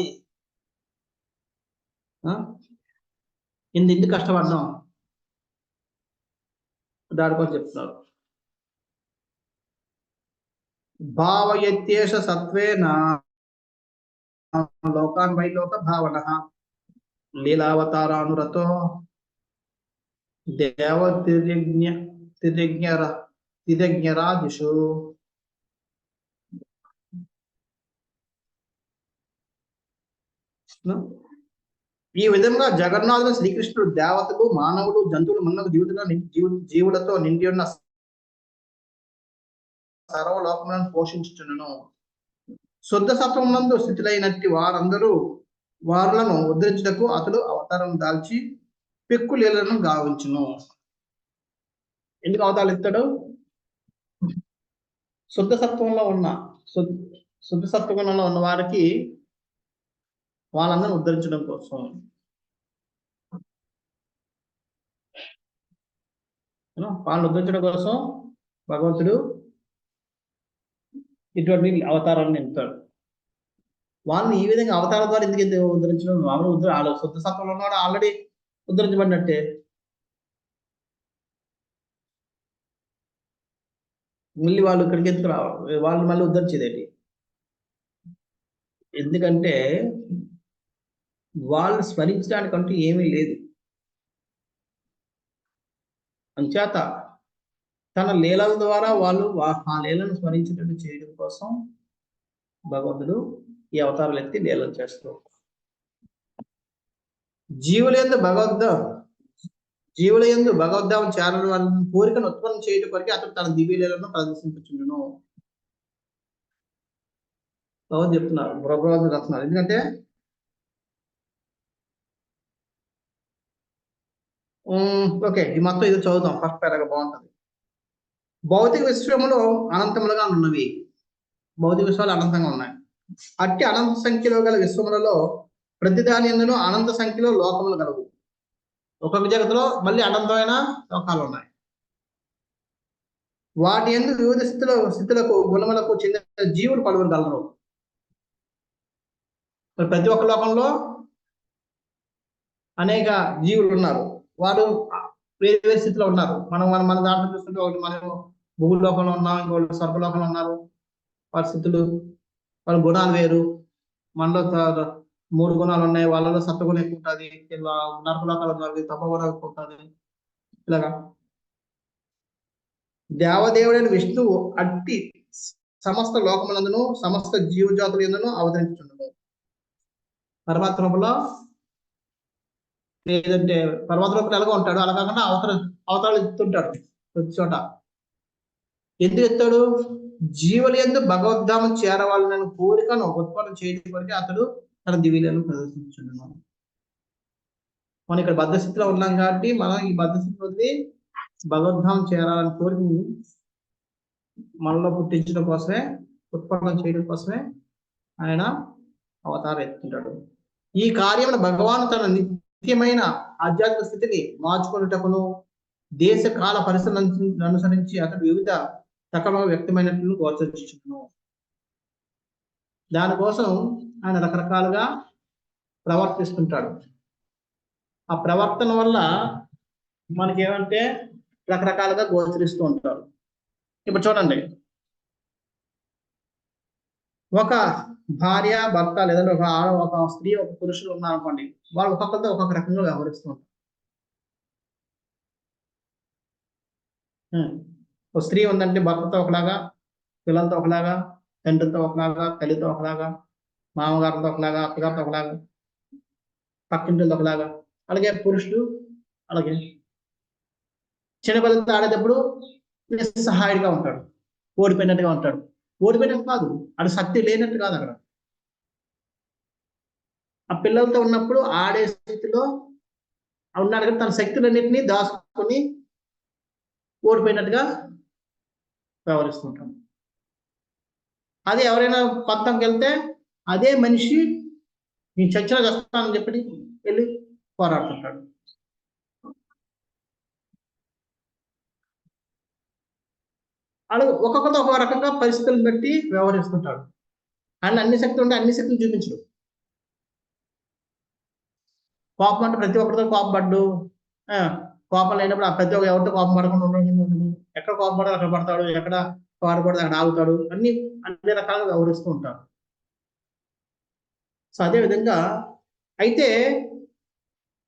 ఎందుకు కష్టపడ్డాం దానికోసం చెప్తున్నారు. భావయత్యేష సత్వేన లోకాన్ వైలోక భావన లీలావతారానురతో తిరజ్ఞరాదిషు. ఈ విధంగా జగన్నాథుడు శ్రీకృష్ణుడు దేవతలు మానవుడు జంతువులు మన్నకు జీవులతో నిండి ఉన్న సర్వలోకములను పోషించుచును. శుద్ధ సత్వమునందు స్థితులైనట్టి వారులను ఉద్ధరించుటకు అతడు అవతారం దాల్చి పెక్కు లీలను గావించును. ఎందుకు అవతారాలు ఇస్తాడు? శుద్ధ సత్వంలో ఉన్న వారికి వాళ్ళందరూ ఉద్ధరించడం కోసం. వాళ్ళని ఉద్ధరించడం కోసం భగవంతుడు ఇటువంటి అవతారాలను ఎత్తాడు. వాళ్ళని ఈ విధంగా అవతారం ద్వారా ఎందుకు ఉద్ధరించడం? వాళ్ళు శుద్ధ సత్వంలో ఉన్నవాడు ఆల్రెడీ ఉద్ధరించబడినట్టే. మళ్ళీ వాళ్ళు ఇక్కడికి ఎందుకు రావాలి? వాళ్ళు మళ్ళీ ఉద్ధరించేదేంటి? ఎందుకంటే వాళ్ళు స్మరించడానికంటూ ఏమీ లేదు. అంచేత తన లీలల ద్వారా వాళ్ళు ఆ లీలను స్మరించేటట్టు చేయడం కోసం భగవంతుడు ఈ అవతారాలు ఎత్తి లీలలు చేస్తూ జీవుల యందు భగవద్ధామం చేరడం వాళ్ళని కోరికను ఉత్పన్నం చేయడం కొరకు అతడు తన దివ్య లీలను ప్రదర్శించుచుండును. భగవద్ చెప్తున్నారు, భగవంతుడు రాస్తున్నారు. ఎందుకంటే ఓకే, ఈ మొత్తం ఇది చదువుతాం. ఫస్ట్ పేరాగా బాగుంటుంది. భౌతిక విశ్వములో అనంతములుగా ఉన్నవి. భౌతిక విశ్వాలు అనంతంగా ఉన్నాయి. అట్టి అనంత సంఖ్యలో గల విశ్వములలో ప్రతిదాని యందును అనంత సంఖ్యలో లోకములు గలవు. ఒక్కొక్క జగత్తులో మళ్ళీ అనంతమైన లోకాలు ఉన్నాయి. వాటి యందు వివిధ స్థితులకు గుణములకు చెందిన జీవులు పలువురు గలరు. ప్రతి ఒక్క లోకంలో అనేక జీవులు ఉన్నారు. వారు వేరే వేరే స్థితిలో ఉన్నారు. మన దాంట్లో చూస్తుంటే ఒకటి మనం భూలోకంలో ఉన్నాం, ఇంకోటి స్వర్గలోకంలో ఉన్నారు. వారి స్థితులు, వాళ్ళ గుణాలు వేరు. మనలో 3 గుణాలు ఉన్నాయి, వాళ్ళలో సత్వగుణం ఎక్కువ ఉంటుంది. నరకలోకాలు ఉన్నారు, తపగుణం ఎక్కువ ఉంటుంది. ఇలాగా దేవదేవుడైన విష్ణువు అట్టి సమస్త లోకములందును సమస్త జీవజాతుల యందును అవతరించుచుండును. పర్వత రూపంలో లేదంటే పర్వత రూపంలో ఎలాగో ఉంటాడు, అలా కాకుండా అవతరాలు ఎత్తుంటాడు ప్రతి చోట. ఎందుకు ఎత్తాడు? జీవుల యందు భగవద్ధామం చేరవాలని కోరికను ఉత్పన్నం చేయడం కొరకు అతడు తన దివ్యలను ప్రదర్శించున్నాడు. మనం ఇక్కడ బద్ధస్థితిలో ఉన్నాం కాబట్టి మనం ఈ బద్ధస్థితి వదిలి భగవద్ధామం చేరాలని కోరికని మనలో పుట్టించడం కోసమే, ఉత్పన్నం చేయడం కోసమే ఆయన అవతారం ఎత్తుంటాడు. ఈ కార్యమును భగవాన్ తన నిత్యమైన ఆధ్యాత్మిక స్థితిని మార్చుకునేటకును దేశ కాల పరిస్థితులను అనుసరించి అతడు వివిధ రకాలుగా వ్యక్తమైనట్లు గోచరించును. దానికోసం ఆయన రకరకాలుగా ప్రవర్తిస్తుంటాడు. ఆ ప్రవర్తన వల్ల మనకేమంటే రకరకాలుగా గోచరిస్తూ ఉంటారు. ఇప్పుడు చూడండి, ఒక భార్య భర్త లేదంటే ఒక స్త్రీ ఒక పురుషుడు ఉన్నారనుకోండి, వాళ్ళు ఒక్కొక్కరితో ఒక్కొక్క రకంగా వ్యవహరిస్తూ ఉంటారు. ఒక స్త్రీ ఉందంటే భర్తతో ఒకలాగా, పిల్లలతో ఒకలాగా, తండ్రితో ఒకలాగా, తల్లితో ఒకలాగా, మామగారితో ఒకలాగా, అత్తగారితో ఒకలాగా, పక్కింటితో ఒకలాగా. అలాగే పురుషుడు అలాగే చిన్నపిల్లలతో ఆడేటప్పుడు నిస్సహాయుడిగా ఉంటాడు, ఓడిపోయినట్టుగా ఉంటాడు. ఓడిపోయినట్టు కాదు, అది శక్తి లేనట్టు కాదు. అక్కడ ఆ పిల్లలతో ఉన్నప్పుడు ఆడే స్థితిలో ఉన్నాడు కదా, తన శక్తులన్నింటినీ దాచుకొని ఓడిపోయినట్టుగా వ్యవహరిస్తుంటాడు. అదే ఎవరైనా పంతంకి వెళ్తే అదే మనిషి నేను చచ్చిన చేస్తానని చెప్పి వెళ్ళి పోరాడుతుంటాడు. అలా ఒక్కొక్కరితో ఒక్కొక్క రకంగా పరిస్థితులను బట్టి వ్యవహరిస్తుంటాడు. ఆయన అన్ని శక్తులు ఉంటే అన్ని శక్తులు చూపించడు. కోపం అంటే ప్రతి ఒక్కరితో కోపపడ్డు, కోపం లేనప్పుడు ప్రతి ఒక్క ఎవరితో కోపం పడకుండా ఉండదు. ఎక్కడ కోపం పడాలి అక్కడ పడతాడు, ఎక్కడ పాడకూడదు అక్కడ ఆగుతాడు. అన్ని రకాలుగా వ్యవహరిస్తూ ఉంటాడు. సో అదే విధంగా అయితే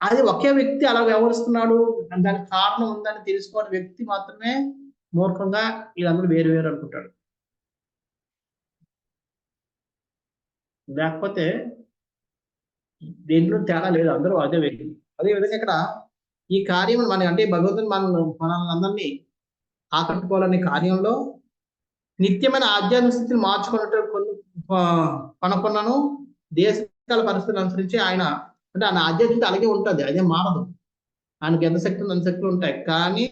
అది ఒకే వ్యక్తి అలా వ్యవహరిస్తున్నాడు, దానికి కారణం ఉందని తెలుసుకోని వ్యక్తి మాత్రమే మూర్ఖంగా వీళ్ళందరూ వేరు వేరు అనుకుంటాడు. లేకపోతే దేంట్లో తేడా లేదు, అందరూ అదే వ్యక్తి. అదే విధంగా ఇక్కడ ఈ కార్యం మన అంటే భగవంతుని మనల్ని అందరినీ ఆకట్టుకోవాలనే కార్యంలో నిత్యమైన ఆధ్యాత్మిక స్థితిని మార్చుకున్నట్టు కొనుక్కున్నాను. దేశకాల పరిస్థితులు అనుసరించి ఆయన అంటే ఆయన ఆధ్యాత్మికత అలాగే ఉంటుంది, అదే మారదు. ఆయనకి ఎంత శక్తులు అన్ని శక్తులు ఉంటాయి, కానీ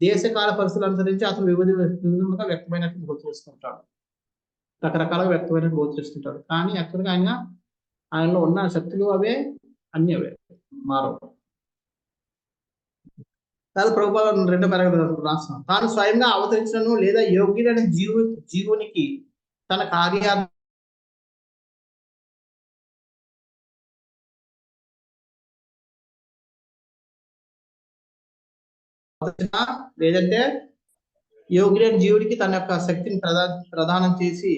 దేశకాల పరిస్థితులు అనుసరించి అతను వివిధంగా వ్యక్తమైనట్టు గోచరిస్తుంటాడు, రకరకాలుగా వ్యక్తమైనట్టు గోచరిస్తుంటాడు. కానీ యాక్చువల్గా ఆయనలో ఉన్న శక్తులు అవే, అన్ని అవే, మారవు. ప్రభుపాద 2వ పారాగ్రాఫ్ రాస్తాం. తాను స్వయంగా అవతరించను లేదా యోగ్యుడైన జీవునికి తన కార్యాలు లేదంటే యోగ్యుడైన జీవుడికి తన యొక్క శక్తిని ప్రదానం చేసి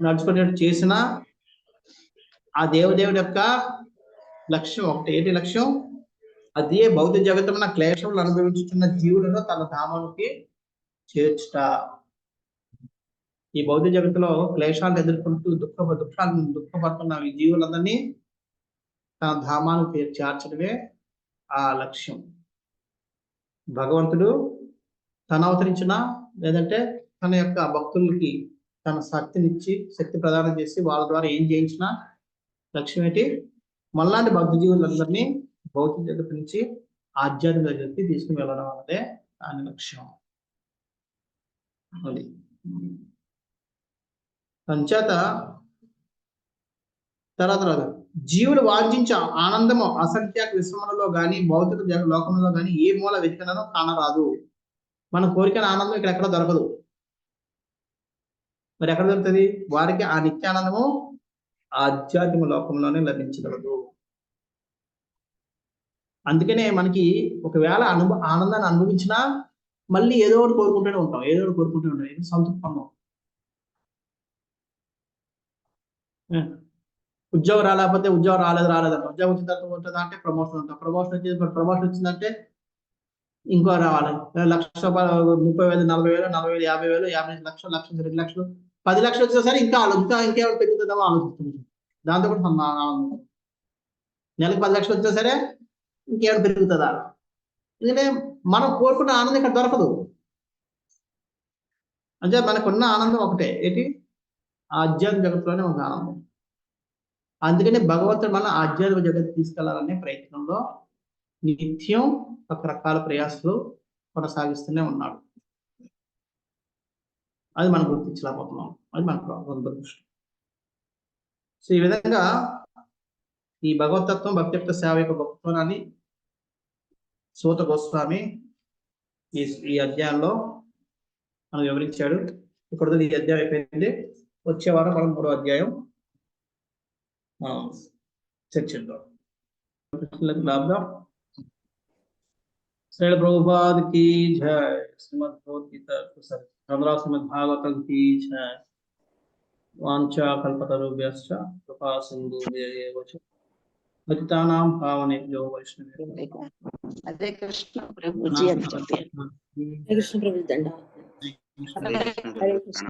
నడుచుకునేట్టు చేసిన ఆ దేవదేవుడి యొక్క లక్ష్యం ఒకటి. ఏంటి లక్ష్యం? అదే భౌతిక జగత్తున్న క్లేశములు అనుభవించుతున్న జీవులను తన ధామానికి చేర్చుట. ఈ భౌతిక జగత్తులో క్లేశాలను ఎదుర్కొంటూ దుఃఖపడుతున్న ఈ జీవులందరినీ తన ధామానికి చేర్చడమే ఆ లక్ష్యం. భగవంతుడు తన అవతరించిన లేదంటే తన యొక్క భక్తులకి తన శక్తినిచ్చి శక్తి ప్రదానం చేసి వాళ్ళ ద్వారా ఏం చేయించిన లక్ష్యం ఏంటి? మళ్ళాంటి భక్త జీవులందరినీ భౌతిక జగత్తు నుంచి ఆధ్యాత్మిక జగత్తుకి తీసుకుని వెళ్ళడం అన్నదే దాని లక్ష్యం. అది అంచేత తర్వాత జీవులు వాంఛించే ఆనందము అసంఖ్యాక విశ్వములలో గాని భౌతిక లోకంలో గాని ఏ మూల వెతికినను కానరాదు. మన కోరికల ఆనందం ఇక్కడ ఎక్కడ దొరకదు. మరి ఎక్కడ దొరుకుతుంది? వారికి ఆ నిత్యానందము ఆధ్యాత్మిక లోకంలోనే లభించగలదు. అందుకనే మనకి ఒకవేళ ఆనందాన్ని అనుభవించినా మళ్ళీ ఏదో ఒకటి కోరుకుంటూనే ఉంటాం, ఏదో ఒకటి కోరుకుంటూనే ఉంటాం, ఏదో సంతృప్తి. ఉద్యోగం రాలేకపోతే ఉద్యోగం రాలేదంట, ఉద్యోగం వచ్చిన తర్వాత ఉంటుందా అంటే ప్రమోషన్ ఉంటాం, ప్రమోషన్ వచ్చిందంటే ఇంకో రావాలి 1,30,000, 30,000, 40,000, 40,000, 50,000, 50 లక్షలు, 1,00,000, 2 లక్షలు, 10 లక్షలు వచ్చేసరి ఇంకా ఇంకేమైనా పెరుగుతుందేమో ఆలోచిస్తుంది. దాంతో కూడా ఆనందం. నెలకు 10 లక్షలు వచ్చా సరే ఇంకేమైనా పెరుగుతుందా? ఎందుకంటే మనం కోరుకున్న ఆనందం ఇక్కడ దొరకదు. అంటే మనకున్న ఆనందం ఒకటే, ఏంటి? ఆధ్యాత్మిక జగత్తులోనే ఉంది ఆనందం. అందుకని భగవంతుడు మన ఆధ్యాత్మిక జగత్తు తీసుకెళ్లాలనే ప్రయత్నంలో నిత్యం రకరకాల ప్రయాసాలు కొనసాగిస్తూనే ఉన్నాడు. అది మనం గుర్తించలేకపోతున్నాం. అది మన దురదృష్టం. సో ఈ విధంగా ఈ భగవతత్వం, భక్తియుక్త సేవ యొక్క గొప్పతనాన్ని సూత గోస్వామి ఈ అధ్యాయంలో మనం వివరించాడు. ఇప్పుడు ఈ అధ్యాయం అయిపోయింది. వచ్చే వారం మనం 3వ అధ్యాయం చర్చిద్దాం. श्रील प्रभुपाद की जय. श्रीमद् भगवद्गीता श्रीमद् भागवतम की जय. वांछा कल्पतरुभ्यश्च कृपा सिन्धुभ्यैव च पतितानां पावनेभ्यो वैष्णवेभ्यो. हरे कृष्ण प्रभुजी. हरे कृष्ण प्रभु दंडा. हरे कृष्ण.